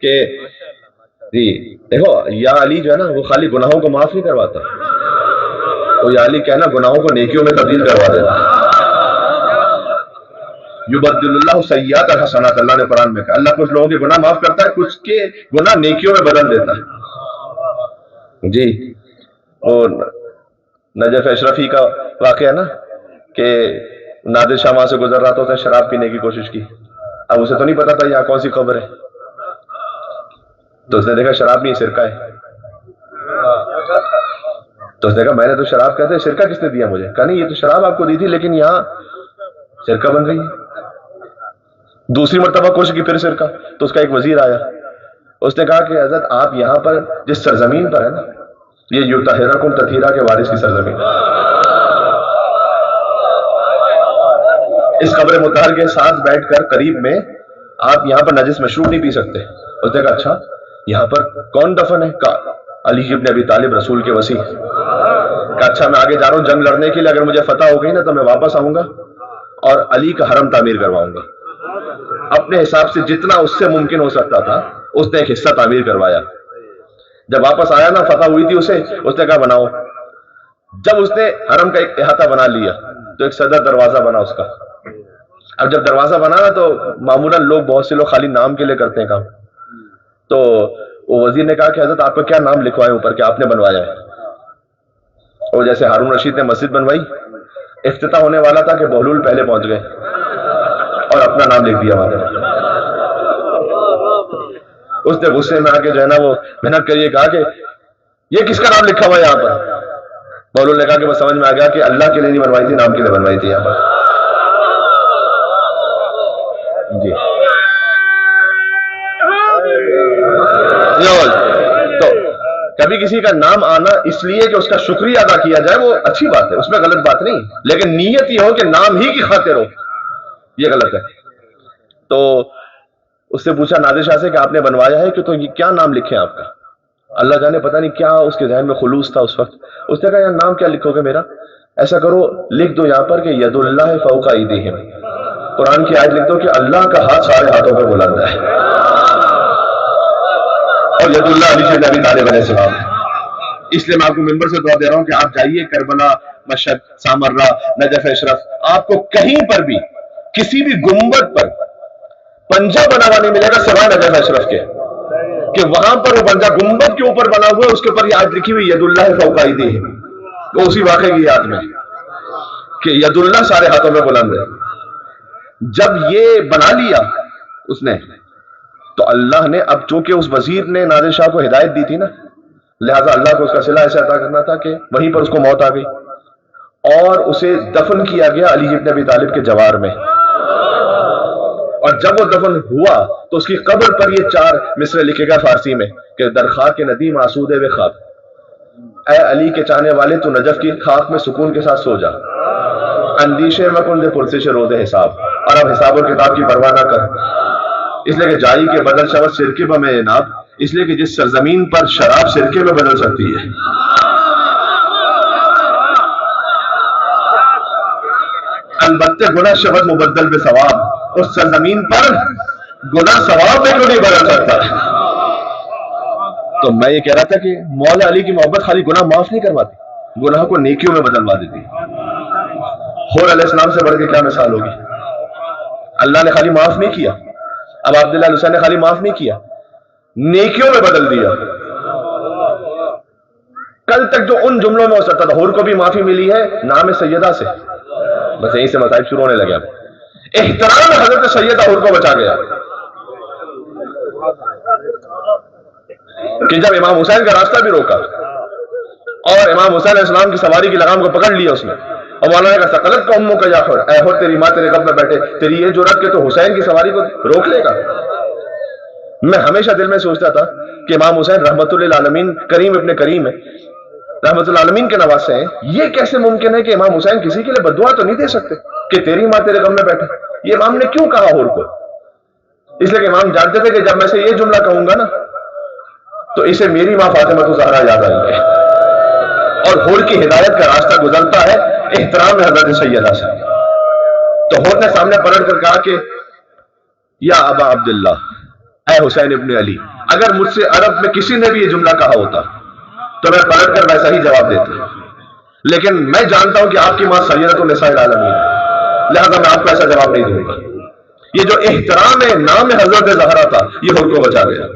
کہ جی دیکھو یا علی جو ہے نا وہ خالی گناہوں کو معاف نہیں کرواتا، وہ یا علی کہنا گناہوں کو نیکیوں میں تبدیل کروا دیتا. یبدل اللہ سیئات الحسنات، اللہ نے قرآن میں کہا اللہ کچھ لوگوں کے گناہ معاف کرتا ہے، کچھ کے گناہ نیکیوں میں بدل دیتا ہے. جی اور نجف اشرفی کا واقعہ ہے نا کہ نادر شاہ وہاں سے گزر رہا تھا، اس نے شراب پینے کی کوشش کی. اب اسے تو نہیں پتا تھا یہاں کون سی خبر ہے، تو اس نے دیکھا شراب نہیں سرکہ ہے. تو اس نے کہا میں نے تو شراب کہتے سرکہ کس نے دیا مجھے؟ کہا نہیں یہ تو شراب آپ کو دی تھی لیکن یہاں سرکہ بن رہی ہے. دوسری مرتبہ کوشش کی پھر سرکہ. تو اس کا ایک وزیر آیا، اس نے کہا کہ حضرت آپ یہاں پر جس سرزمین پر ہے نا، یہ یطہرکم تطہیرا کے وارث کی سرزمین، اس قبر مطہر کے ساتھ بیٹھ کر قریب میں آپ یہاں پر نجس مشروب نہیں پی سکتے. اس نے کہا اچھا یہاں پر کون دفن ہے؟ کہا علی ابن ابی طالب رسول کے وصی. کہا اچھا میں آگے جا رہا ہوں جنگ لڑنے کے لیے، اگر مجھے فتح ہو گئی نا تو میں واپس آؤں گا اور علی کا حرم تعمیر کرواؤں گا. اپنے حساب سے جتنا اس سے ممکن ہو سکتا تھا اس نے ایک حصہ تعمیر کروایا. جب واپس آیا نا فتح ہوئی تھی اسے، اس نے کہا بناؤ. جب اس نے حرم کا ایک احاطہ بنا لیا تو ایک صدر دروازہ بنا اس کا. اب جب دروازہ بنا نا تو معمولاً لوگ بہت سے لوگ خالی نام کے لیے کرتے ہیں کام. تو وہ وزیر نے کہا کہ حضرت آپ کا کیا نام لکھوائے اوپر کہ آپ نے بنوایا ہے؟ اور جیسے ہارون رشید نے مسجد بنوائی، افتتاح ہونے والا تھا کہ بہلول پہلے پہنچ گئے اور اپنا نام لکھ دیا وہاں پر. اس نے غصے میں آ کے جو ہے نا وہ محنت کریے کہا کہ یہ کس کا نام لکھا ہوا ہے یہاں پر؟ بہلول نے کہا کہ وہ سمجھ میں آ گیا کہ اللہ کے لیے نہیں بنوائی تھی، نام کے لیے بنوائی تھی یہاں پر. جی تو کبھی کسی کا نام آنا اس لیے کہ اس کا شکریہ ادا کیا جائے وہ اچھی بات ہے، اس میں غلط بات نہیں، لیکن نیت یہ ہو کہ نام ہی کی خاطر ہو، یہ غلط ہے. تو اس سے پوچھا نادر شاہ سے کہ آپ نے بنوایا ہے کہ تو یہ کیا نام لکھے آپ کا؟ اللہ جانے پتہ نہیں کیا اس کے ذہن میں خلوص تھا اس وقت. اس نے کہا یار نام کیا لکھو گے میرا؟ ایسا کرو، لکھ دو یہاں پر کہ ید اللہ فوق ایدیہم، قرآن کی آیت لکھ دو کہ اللہ کا ہاتھ سارے ہاتھوں پہ بلند ہے، اور ید اللہ علی سے نبی طالب علیہ السلام ہے۔ اس لیے میں آپ کو ممبر سے دعا دے رہا ہوں کہ آپ جائیے کربلا، مشہد، سامرہ، نجف اشرف، آپ کو کہیں پر بھی کسی بھی گنبد پر پنجہ بنا ہوا نہیں ملے گا سوائے نجف اشرف کے، کہ وہاں پر وہ پنجہ گنبد کے اوپر بنا ہوا ہے، اس کے اوپر یہ آیت لکھی ہوئی ید اللہ فوق ایدیہم، وہ اسی واقعے کی یاد میں کہ ید اللہ سارے ہاتھوں میں بلند ہے۔ جب یہ بنا لیا اس نے تو اللہ نے، اب چونکہ اس وزیر نے نادر شاہ کو ہدایت دی تھی نا، لہٰذا اللہ کو اس کا صلہ ایسے عطا کرنا تھا کہ وہیں پر اس کو موت آ گئی، اور اسے دفن کیا گیا علی بن ابی طالب کے جوار میں۔ اور جب وہ دفن ہوا تو اس کی قبر پر یہ 4 مصرے لکھے گا فارسی میں کہ در خاک ندیم آسودے و خواب، اے علی کے چاہنے والے تو نجف کی خاک میں سکون کے ساتھ سو جا، اندیشے مکن دے پرسش رود حساب، اور اب حساب اور کتاب کی پرواہ نہ کر، اس لیے کہ جائی کے بدل شود سرکے بمے ناب، اس لیے کہ جس سرزمین پر شراب سرکے میں بدل سکتی ہے، البتہ گناہ شبد مبدل بے ثواب، اس سرزمین پر گناہ ثواب میں کیوں نہیں بدل سکتا۔ تو میں یہ کہہ رہا تھا کہ مولا علی کی محبت خالی گناہ معاف نہیں کرواتی، گناہ کو نیکیوں میں بدلوا دیتی۔ حور علیہ السلام سے بڑھ کے کیا مثال ہوگی؟ اللہ نے خالی معاف نہیں کیا، اب عبداللہ حسین نے خالی معاف نہیں کیا، نیکیوں میں بدل دیا۔ کل تک جو ان جملوں میں ہو سکتا تھا، حور کو بھی معافی ملی ہے نام سیدہ سے، بس یہیں سے مصائب شروع ہونے لگے۔ اب احترام حضرت سیدہ حور کو بچا گیا کہ جب امام حسین کا راستہ بھی روکا اور امام حسین علیہ السلام کی سواری کی لگام کو پکڑ لیا اس نے، اور مولانا نے کہا سقلت کا اموں کا یا حور، اے حور تیری ماں تیرے غم میں بیٹھے، تیری یہ جرأت کہ تو حسین کی سواری کو روک لے گا۔ میں ہمیشہ دل میں سوچتا تھا کہ امام حسین رحمت للعالمین کریم ابن کریم ہے، رحمت العالمین کے نواسے ہیں، یہ کیسے ممکن ہے کہ امام حسین کسی کے لیے بددعا تو نہیں دے سکتے کہ تیری ماں تیرے غم میں بیٹھے؟ یہ امام نے کیوں کہا حور کو؟ اس لیے کہ امام جانتے تھے کہ جب میں سے یہ جملہ کہوں گا نا تو اسے میری ماں فاطمہ زہرا یاد آئیں گے، اور حور کی ہدایت کا راستہ گزرتا ہے احترام حضرت سیدہ سے۔ تو حور نے سامنے پلٹ کر کہا کہ یا ابا عبداللہ، اے حسین ابن علی، اگر مجھ سے عرب میں کسی نے بھی یہ جملہ کہا ہوتا تو میں پلٹ کر ویسا ہی جواب دیتا، لیکن میں جانتا ہوں کہ آپ کی ماں سیدۃ النساء العالمین ہے، لہذا میں آپ کو ایسا جواب نہیں دوں گا۔ یہ جو احترام ہے نام حضرت زہرا تھا، یہ حور کو بچا گیا،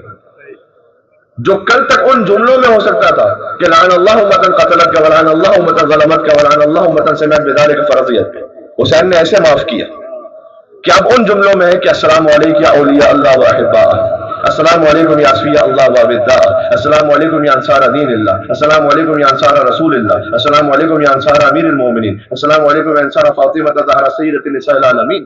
جو کل تک ان جملوں میں ہو سکتا تھا کہ لعن اللہ امۃ قتلت کا، ولعن اللہ امۃ ظلمت کا، ولعن اللہ امۃ سمعت بذلک فرضیت، حسین نے ایسے معاف کیا کہ اب ان جملوں میں ہے کہ السلام علیکم یا اولیاء اللہ و احباء، السلام علیکم یا اصفیاء اللہ و ابداء، السلام علیکم یا انصار دین اللہ، السلام علیکم یا انصار رسول اللہ، السلام علیکم یا انصار امیر المومنین، السلام علیکم یا انصار فاطمہ زہرا سیدۃ النساء العالمین۔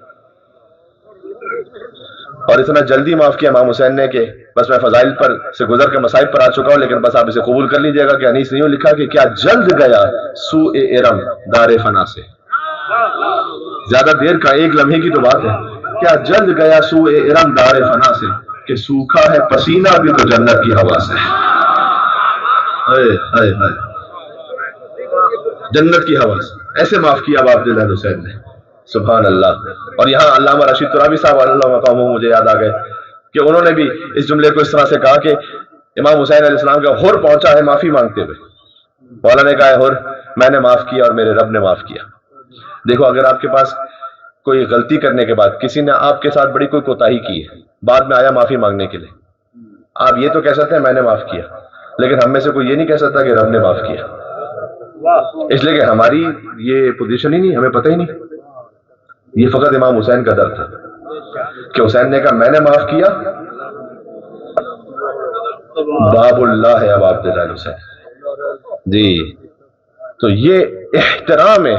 اور اتنا جلدی معاف کیا امام حسین نے کہ بس میں فضائل پر سے گزر کے مصائب پر آ چکا ہوں، لیکن بس آپ اسے قبول کر لیجئے گا کہ انیس نے یوں لکھا کہ کیا جلد گیا سوء ارم دار فنا سے، زیادہ دیر کا ایک لمحے کی تو بات ہے، کیا جلد گیا سوء ارم دار فنا سے کہ سوکھا ہے پسینہ بھی تو جنت کی ہوا سے۔ جنت کی ہوا سے ایسے معاف کیا اب عبداللہ حسین نے، سبحان اللہ۔ اور یہاں علامہ رشید ترابی صاحب اللہ مقامہ مجھے یاد آ گئے کہ انہوں نے بھی اس جملے کو اس طرح سے کہا کہ امام حسین علیہ السلام کا حور پہنچا ہے معافی مانگتے ہوئے، مولا نے کہا ہے حور میں نے معاف کیا اور میرے رب نے معاف کیا۔ دیکھو اگر آپ کے پاس کوئی غلطی کرنے کے بعد کسی نے آپ کے ساتھ بڑی کوئی کوتاہی کی ہے، بعد میں آیا معافی مانگنے کے لیے، آپ یہ تو کہہ سکتے ہیں میں نے معاف کیا، لیکن ہم میں سے کوئی یہ نہیں کہہ سکتا کہ رب نے معاف کیا، اس لیے کہ ہماری یہ پوزیشن ہی نہیں، ہمیں پتہ ہی نہیں۔ یہ فقط امام حسین کا در تھا کہ حسین نے کہا میں نے معاف کیا، باب اللہ ہے اب عبداللہ حسین جی۔ تو یہ احترام ہے،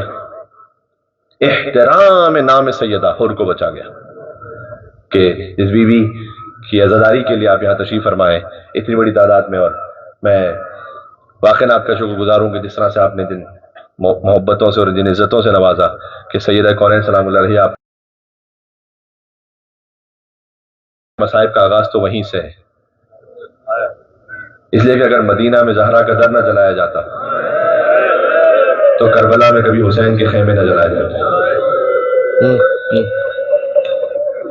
احترام نام سیدہ حور کو بچا گیا کہ اس بیوی کی عزاداری کے لیے آپ یہاں تشریف فرمائیں اتنی بڑی تعداد میں، اور میں واقعی آپ کا شکر گزار ہوں کہ جس طرح سے آپ نے جن محبتوں سے اور جن عزتوں سے نوازا کہ سیدہ کونین سلام اللہ علیہ، آپ مصائب کا آغاز تو وہیں سے ہے، اس لیے کہ اگر مدینہ میں زہرا کا در نہ جلایا جاتا تو کربلا میں کبھی حسین کے خیمے نظر آ جاتے.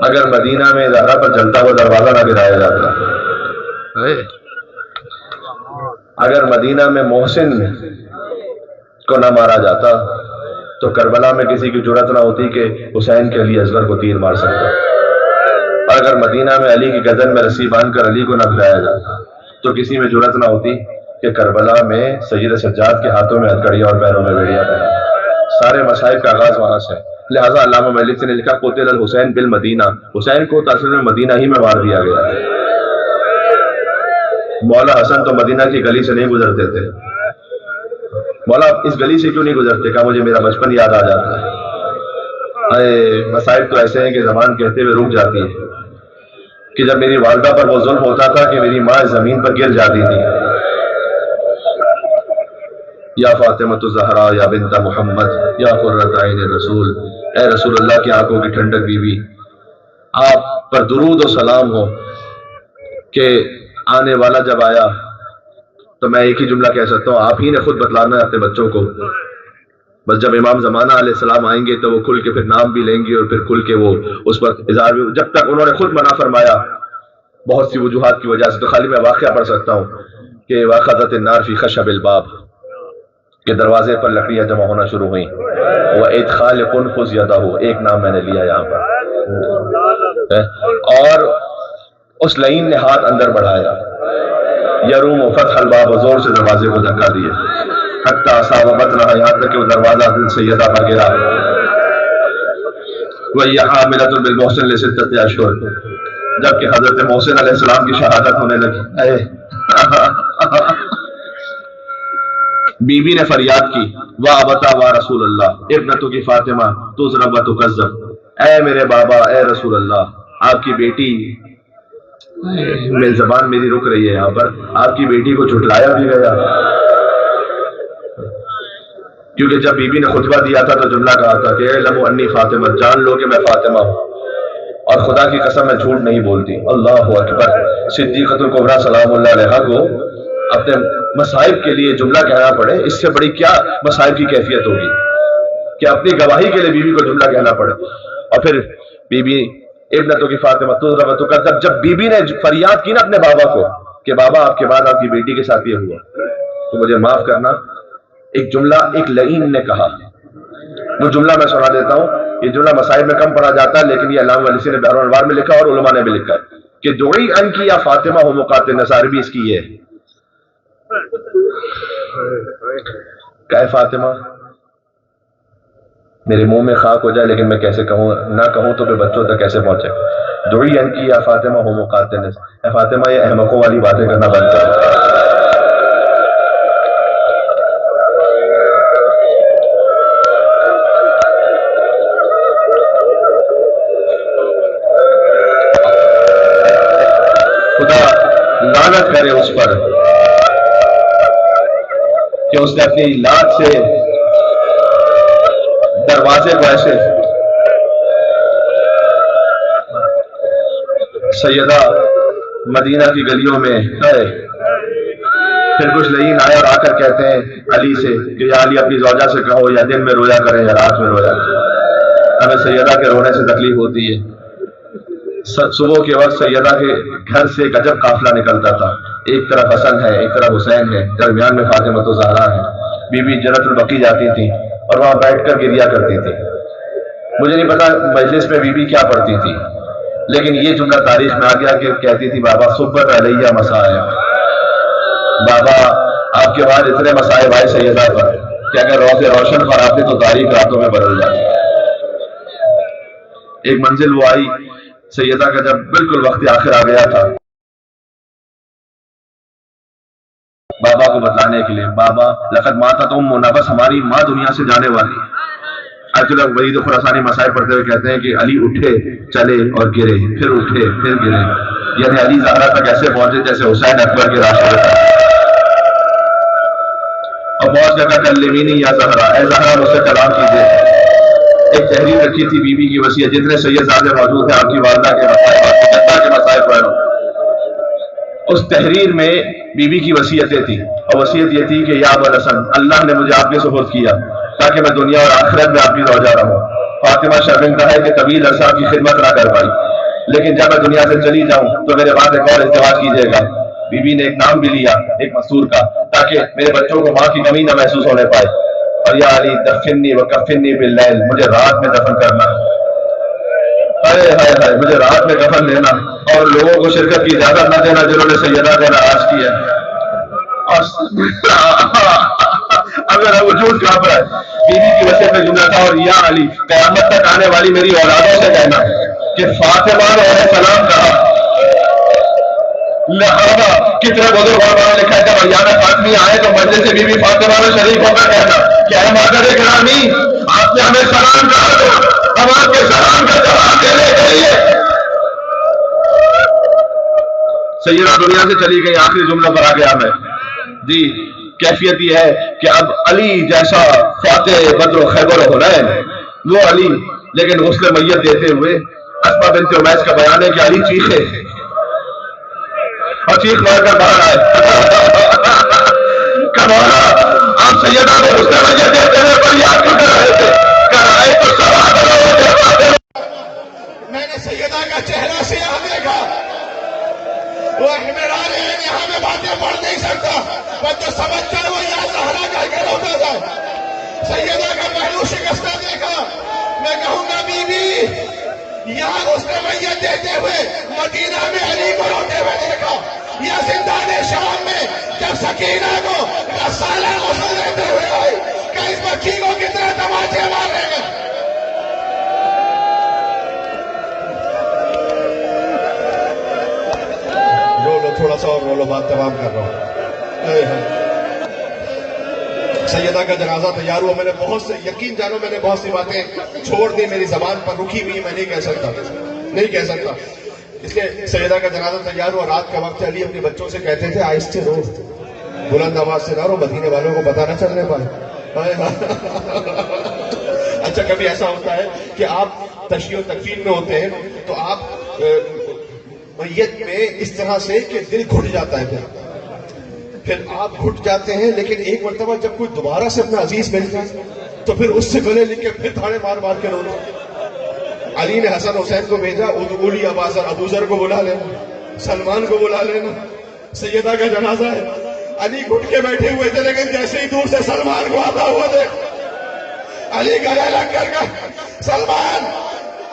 اگر مدینہ میں زہرا پر چلتا ہوا دروازہ نہ گرایا جاتا, اگر مدینہ میں محسن کو نہ مارا جاتا تو کربلا میں کسی کی جرأت نہ ہوتی کہ حسین کے علی اصغر کو تیر مار سکتا. اور اگر مدینہ میں علی کی گردن میں رسی باندھ کر علی کو نہ بلایا جاتا تو کسی میں جرأت نہ ہوتی کہ کربلا میں سید سجاد کے ہاتھوں میں ہتھکڑیاں اور پیروں میں بیڑیاں پہنا. سارے مصائب کا آغاز وہاں سے. لہٰذا علامہ مجلسی نے لکھا قتل الحسین بالمدینہ, حسین کو اصل میں مدینہ ہی میں مار دیا گیا. مولا حسن تو مدینہ کی گلی سے نہیں گزرتے تھے. مولا اس گلی سے کیوں نہیں گزرتے؟ کہا مجھے میرا بچپن یاد آ جاتا ہے. مصائب تو ایسے ہیں کہ زبان کہتے ہوئے رک جاتی ہے کہ جب میری والدہ پر وہ ظلم ہوتا تھا کہ میری ماں زمین پر گر جاتی تھی. یا فاطمہ الزہرا یا بنت محمد یا قرۃ عین رسول, اے رسول اللہ کی آنکھوں کی ٹھنڈک بیوی, آپ پر درود و سلام ہو کہ آنے والا جب آیا تو میں ایک ہی جملہ کہہ سکتا ہوں, آپ ہی نے خود بتلانا ہے اپنے بچوں کو. بس جب امام زمانہ علیہ السلام آئیں گے تو وہ کھل کے پھر نام بھی لیں گے اور پھر کھل کے وہ اس پر اظہار بھی. جب تک انہوں نے خود منع فرمایا بہت سی وجوہات کی وجہ سے, تو خالی میں واقعہ پڑھ سکتا ہوں کہ واخذت النار فی خشب الباب, کہ دروازے پر لکڑیاں جمع ہونا شروع ہوئیں. وَإِدْخَالِ قُنْفُذْ يَدَهُ, ایک نام میں نے لیا یہاں پر, اور اس لعین نے ہاتھ اندر بڑھایا. یروم فتح الباب, زور سے دروازے کو دھکا دیا. حتی اصاب بطنہا, یہاں تک کہ وہ دروازہ دل سیدہ پر گرا. وَهِيَ حَامِلَةٌ بِالْمُحْسِنِ لِسِتَّةِ أَشْهُرٍ, جبکہ حضرت محسن علیہ السلام کی شہادت ہونے لگی. بی بی نے فریاد کی, واہ ابتا واہ رسول اللہ, ابنتو کی فاطمہ تضرب و تکذب, اے میرے بابا اے رسول اللہ, آپ کی بیٹی, میری زبان میری رک رہی ہے یہاں پر, آپ کی بیٹی کو جھٹلایا بھی گیا. کیونکہ جب بی بی نے خطبہ دیا تھا تو جملہ کہا تھا کہ اعلموا انی فاطمہ, جان لو کہ میں فاطمہ ہوں اور خدا کی قسم میں جھوٹ نہیں بولتی. اللہ اکبر. صدیقۃ الکبریٰ سلام اللہ علیہا کو اپنے مصائب کے لیے جملہ کہنا پڑے, اس سے بڑی کیا مصائب کی کیفیت ہوگی کہ اپنی گواہی کے لیے بیوی کو جملہ کہنا پڑے. اور پھر بی بی ابنتو کی فاطمہ تضرب و تکذب, جب بی بی نے فریاد کی نا اپنے بابا کو کہ بابا آپ کے بعد آپ کی بیٹی کے ساتھ یہ ہوا تو مجھے معاف کرنا, ایک جملہ ایک لعین نے کہا. وہ جملہ میں سنا دیتا ہوں, یہ جملہ مصائب میں کم پڑھا جاتا ہے لیکن یہ علامہ مجلسی نے بحر الانوار میں لکھا اور علماء نے بھی لکھا کہ دعی ان کی یا فاطمہ ہو مقاتل نصار, بھی اس کی یہ ہے کہ فاطمہ میرے منہ میں خاک ہو جائے لیکن میں کیسے کہوں, نہ کہوں تو پھر بچوں تک کیسے پہنچے. دعی ان کی یا فاطمہ ہو مقاتل, اے فاطمہ یہ احمقوں والی باتیں کرنا بند کرو. خدا لعنت کرے اس پر کہ اس نے اپنی لات سے دروازے کو ایسے. سیدہ مدینہ کی گلیوں میں ہے. پھر کچھ لعین آئے اور آ کر کہتے ہیں علی سے کہ یا علی اپنی زوجہ سے کہو یا دن میں رویا کریں یا رات میں رویا کریں. ہمیں سیدہ کے رونے سے تکلیف ہوتی ہے. صبح کے وقت سیدہ کے گھر سے ایک عجب قافلہ نکلتا تھا, ایک طرف حسن ہے ایک طرف حسین ہے, درمیان میں فاطمہ الزہرا ہے. بی بی جنت البقیع جاتی تھی اور وہاں بیٹھ کر گریا کرتی تھی. مجھے نہیں پتا مجلس میں بی بی کیا پڑھتی تھی لیکن یہ جملہ تاریخ میں آ گیا کہ کہتی تھی بابا صبت علیہ مصائب, بابا آپ کے بعد اتنے مصائب آئے سیدہ پر کہ اگر روز روشن پر آتے تو تاریخ راتوں میں بدل جاتی. ایک منزل وہ آئی سیدہ کا جب بالکل وقت آخر آ گیا تھا بابا کو بتلانے کے لیے, بابا لقد ماتت ام, بس ہماری ماں دنیا سے جانے والی. ایکچولی وحید خراسانی مصائب پڑھتے ہوئے کہتے ہیں کہ علی اٹھے چلے اور گرے, پھر اٹھے پھر گرے, یعنی علی زہرا تک ایسے پہنچے جیسے حسین اکبر کے راشد تھا. اور بہت جگہ کلمینی یا زہرا, اے زہرا مجھ سے کلام کیجیے. ایک تحریر رکھی تھی بی بی کی وصیت, جتنے سید زادے موجود ہیں آپ کی والدہ کے مصائب, آپ کی جدہ کے مصائب پڑھو. اس تحریر میں بی بی کی وصیتیں تھیں، اور وصیت یہ تھی کہ یا ابوالحسن، اللہ نے مجھے آپ کے سپرد کیا تاکہ میں دنیا اور آخرت میں آپ کی زوجہ رہوں۔ فاطمہ شرمندہ ہے کہ طویل عرصہ آپ کی خدمت نہ کر پائی، لیکن جب میں دنیا سے چلی جاؤں تو میرے بعد ایک اور ازدواج کیجیے گا۔ بی بی نے ایک نام بھی لیا، ایک مستور کا، تاکہ میرے بچوں کو ماں کی کمی نہ محسوس ہونے پائے۔ اور یا علی دفنی وکفنی باللیل، مجھے رات میں دفن کرنا، ہائے ہائے ہائے، مجھے رات میں کفن لینا، اور لوگوں کو شرکت کی اجازت نہ دینا جنہوں نے سیدہ کا ناراض کیا۔ اب میرا وجود کہاں پر ہے؟ بیوی کی وصیت میں جملہ تھا، اور یا علی، قیامت تک آنے والی میری اولادوں سے کہنا کہ فاطمہ نے سلام کہا۔ لہذا کتنے بزرگ علماء نے لکھا ہے جب ایام فاطمی آئے تو مجلس سے بی بی فاطمہ میں شریک ہو کر کہنا کہ اے مادر گرامی، آپ نے ہمیں سلام کہا تھا، ہم آپ کے سلام کا جواب دینے کے لیے۔ سیدہ دنیا سے چلی گئی، آخری جملہ پر آ گیا میں جی۔ کیفیت یہ ہے کہ اب علی جیسا فاتح بدر و خیبر و حنین، وہ علی، لیکن غسل میت دیتے ہوئے اسماء بنت عمیس کا بیان ہے کہ علی چیخے اور چیخ مار کر باہر آئے۔ کمانا، آپ سیدہ کو غسل میت دیتے ہوئے پر یاد کیوں کر رہے تھے؟ کر آئے تو سوال میں نے سیدہ کا چہرہ سیاہ دیکھا، وہ احمران ہے، یہاں میں باتیں پڑھ نہیں سکتا، میں تو سمجھ کر وہ یا زہرا کہہ کے روتا تھا۔ سیدہ کا پہلو شکستہ دیکھا، میں کہوں گا بی بی یہاں غسل میت دیتے ہوئے مدینہ میں علی کو روتے ہوئے دیکھا، یا زندان شام میں جب سکینہ کو غسالہ غسل دیتے ہوئے آئی کہ اس بچی کو کتنے تماچے مارے گا۔ تھوڑا سا اور رولو بات تمام کر رہا ہوں۔ سیدہ کا جنازہ تیار ہوا، میں نے بہت سے، یقین جانو میں نے بہت سی باتیں چھوڑ دی، میری زبان پر رکی ہوئی، میں نہیں کہہ سکتا، اس لیے سیدہ کا جنازہ تیار ہوا، رات کا وقت، علی اپنے بچوں سے کہتے تھے آہستہ رو، بلند آواز سے نہ رو، مدینے والوں کو پتہ نہ چلنے پائے۔ اچھا کبھی ایسا ہوتا ہے کہ آپ تشییع و تکفین میں ہوتے ہیں تو آپ میت میں اس طرح سے کہ دل گھٹ جاتا ہے، پھر آپ گھٹ جاتے ہیں، لیکن ایک مرتبہ جب کوئی دوبارہ سے اپنا عزیز ملتا ہے تو پھر اس سے گلے لگ کے پھر تھاڑے مار مار کے رونا۔ علی نے حسن حسین کو بھیجا، ادعوا ابا ذر، ابو ذر کو بلا لینا، سلمان کو بلا لینا، سیدہ کا جنازہ ہے۔ علی گھٹ کے بیٹھے ہوئے تھے، لیکن جیسے ہی دور سے سلمان کو آتا ہوا دیکھ، علی گلے لگ کر سلمان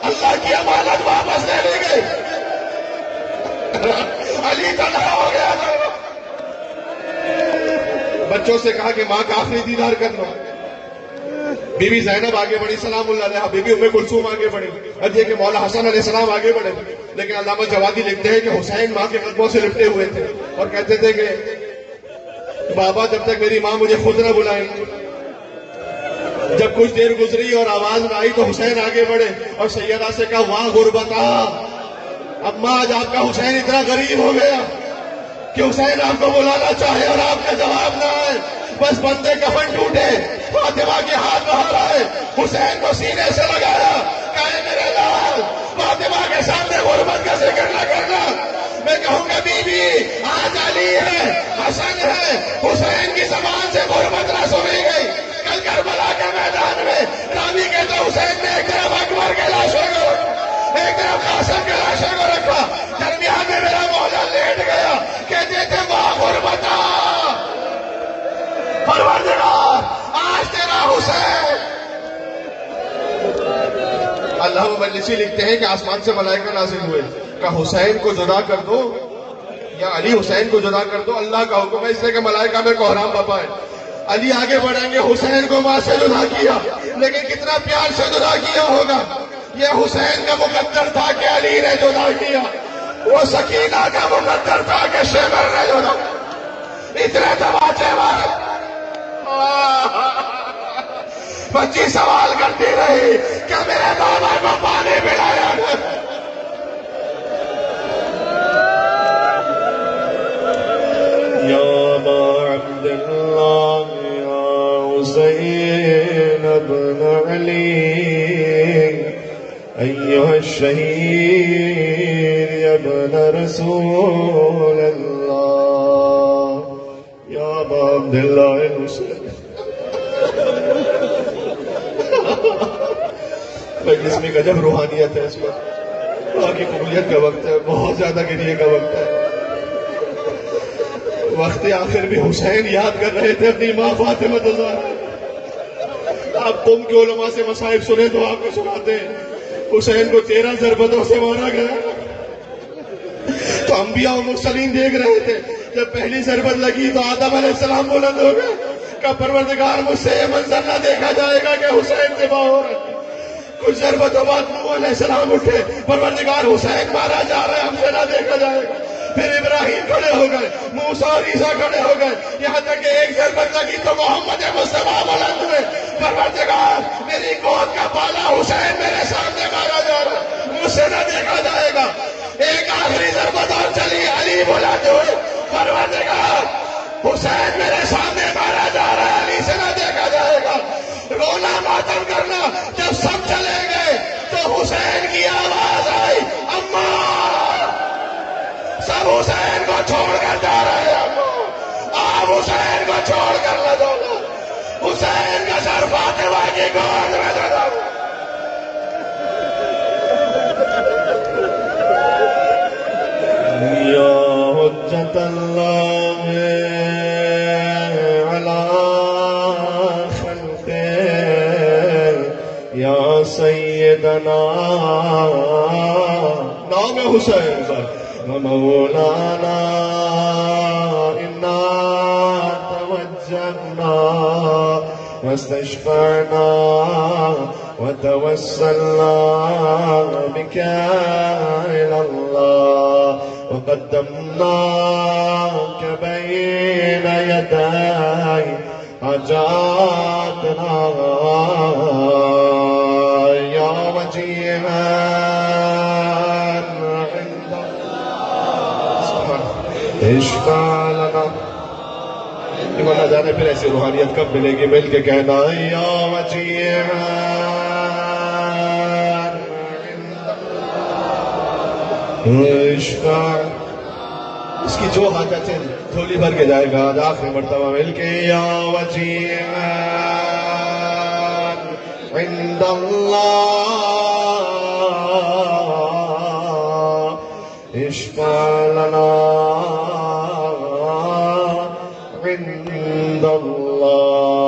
اللہ کی امانت واپس لے لی گئی۔ علی تنہا ہو گیا تھا، بچوں سے کہا کہ ماں کا آخری دیدار کر لو۔ بی بی زینب آگے بڑھی سلام اللہ علیہ، بی بی ام کلثوم آگے بڑھی، اب یہ کہ مولا حسن علیہ السلام آگے بڑھے، لیکن علامہ جوادی لکھتے ہیں کہ حسین ماں کے قدموں سے لپٹے ہوئے تھے اور کہتے تھے کہ بابا جب تک میری ماں مجھے خود نہ بلائیں۔ جب کچھ دیر گزری اور آواز نہ آئی تو حسین آگے بڑھے اور سیدہ سے کہا واہ غربتا، اب ماں آج آپ کا حسین اتنا غریب ہو گیا کہ حسین آپ کو بلانا چاہے اور آپ کا جواب نہ آئے، بس بندے کفن ٹوٹے، فاطمہ کے ہاتھ باہر آئے، حسین کو سینے سے لگایا، کہے میرے لال فاطمہ کے سامنے غربت کا ذکر نہ کرنا۔ میں کہوں گا بی بی آج علی ہے، حسن ہے، حسین کی زبان سے غربت نہ سنی گئی۔ کل کربلا کے میدان میں راوی کہتے حسین نے ایک طرف اکبر کے لاشوں کو، ایک طرف قاسم کے لاشوں کو رکھا، درمیان میں میرا مولا لیٹ گیا، کہتے تھے واہ غربتا، پروردگار آج تیرا حسین۔ اللہ مجلسی لکھتے ہیں کہ آسمان سے ملائکہ نازل ہوئے، کہ حسین کو جدا کر دو یا علی حسین کو جدا کر دو، اللہ کا حکم ہے، اس لیے کہ ملائکہ میں کوہرام بپا ہے۔ علی آگے بڑھیں گے، حسین کو ماں سے جدا کیا، لیکن کتنا پیار سے جدا کیا ہوگا۔ یہ حسین کا مقدر تھا کہ علی نے جدا کیا، وہ سکینہ کا مقدر تھا کہ شیبر نے جدا، اتنے تماچے مارے۔ بچی سوال کرتی رہی کہ میرے بابا کو پانی پلایا ہے۔ یا ابا عبداللہ یا حسین ابن علی ایھا الشہید ابن ابن رسول اللہ یا ابا عبداللہ الحسین. مجلس میں گجب روحانیت ہے اس وقت. باقی قبولیت کا وقت ہے, بہت زیادہ گریے کا وقت ہے. وقت آخر بھی حسین یاد کر رہے تھے اپنی ماں فاطمہ الزہرا. آپ قوم کے علماء سے مصائب سنے تو آپ کو سناتے ہیں. حسین کو 13 ضربتوں سے مارا گیا تو انبیاء و مرسلین دیکھ رہے تھے. جب پہلی ضربت لگی تو آدم علیہ السلام بلند ہو گئے. کہا پروردگار مجھ سے یہ منظر نہ دیکھا جائے گا کہ حسین ذبح ہو رہا ہے. کچھ ضربتوں بعد نوح علیہ السلام اٹھے, پروردگار حسین مارا جا رہا ہے, ہم سے نہ دیکھا جائے گا. پھر ابراہیم کھڑے ہو گئے, موسیٰ اور عیسیٰ کھڑے ہو گئے, یہاں تک کہ ایک ضربت لگی تو محمد مصطفیٰ بلند ہوئے. پروردگار میری گود کا بالا حسین میرے سامنے مارا جا رہا ہے, مجھ سے نہ دیکھا جائے گا. ایک آخری ضربت اور چلی, علی بلاتے ہوئے, پروردگار حسین میرے سامنے مارا جا رہا ہے, علی سے نہ دیکھا جائے گا. رونا ماتم کرنا. جب سب چلے گئے تو حسین کی آواز آئی, اماں. سب حسین کو چھوڑ کر جا رہے ہیں, آپ حسین کو چھوڑ کر نہ دو. حسین کا سر فاطمہ کی گود میں دے دو. یا حجت اللہ علی خلقہ یا سیدنا, نام حسین پر, مولانا انا توجہنا واستشفعنا وتوسلنا بك إلى الله وقدمناك بين يدي حاجاتنا يا وجيها عند اشفع لنا. نہ جانے پھر ایسی روحانیت کب ملے گی. مل کے کہنا یا وجیہا اشفع. اس کی جو حاجت ہے تھولی بھر کے جائے گا. آج آخری مرتبہ مل کے یا وجیہا عند اللہ اشفع لنا عند اللہ.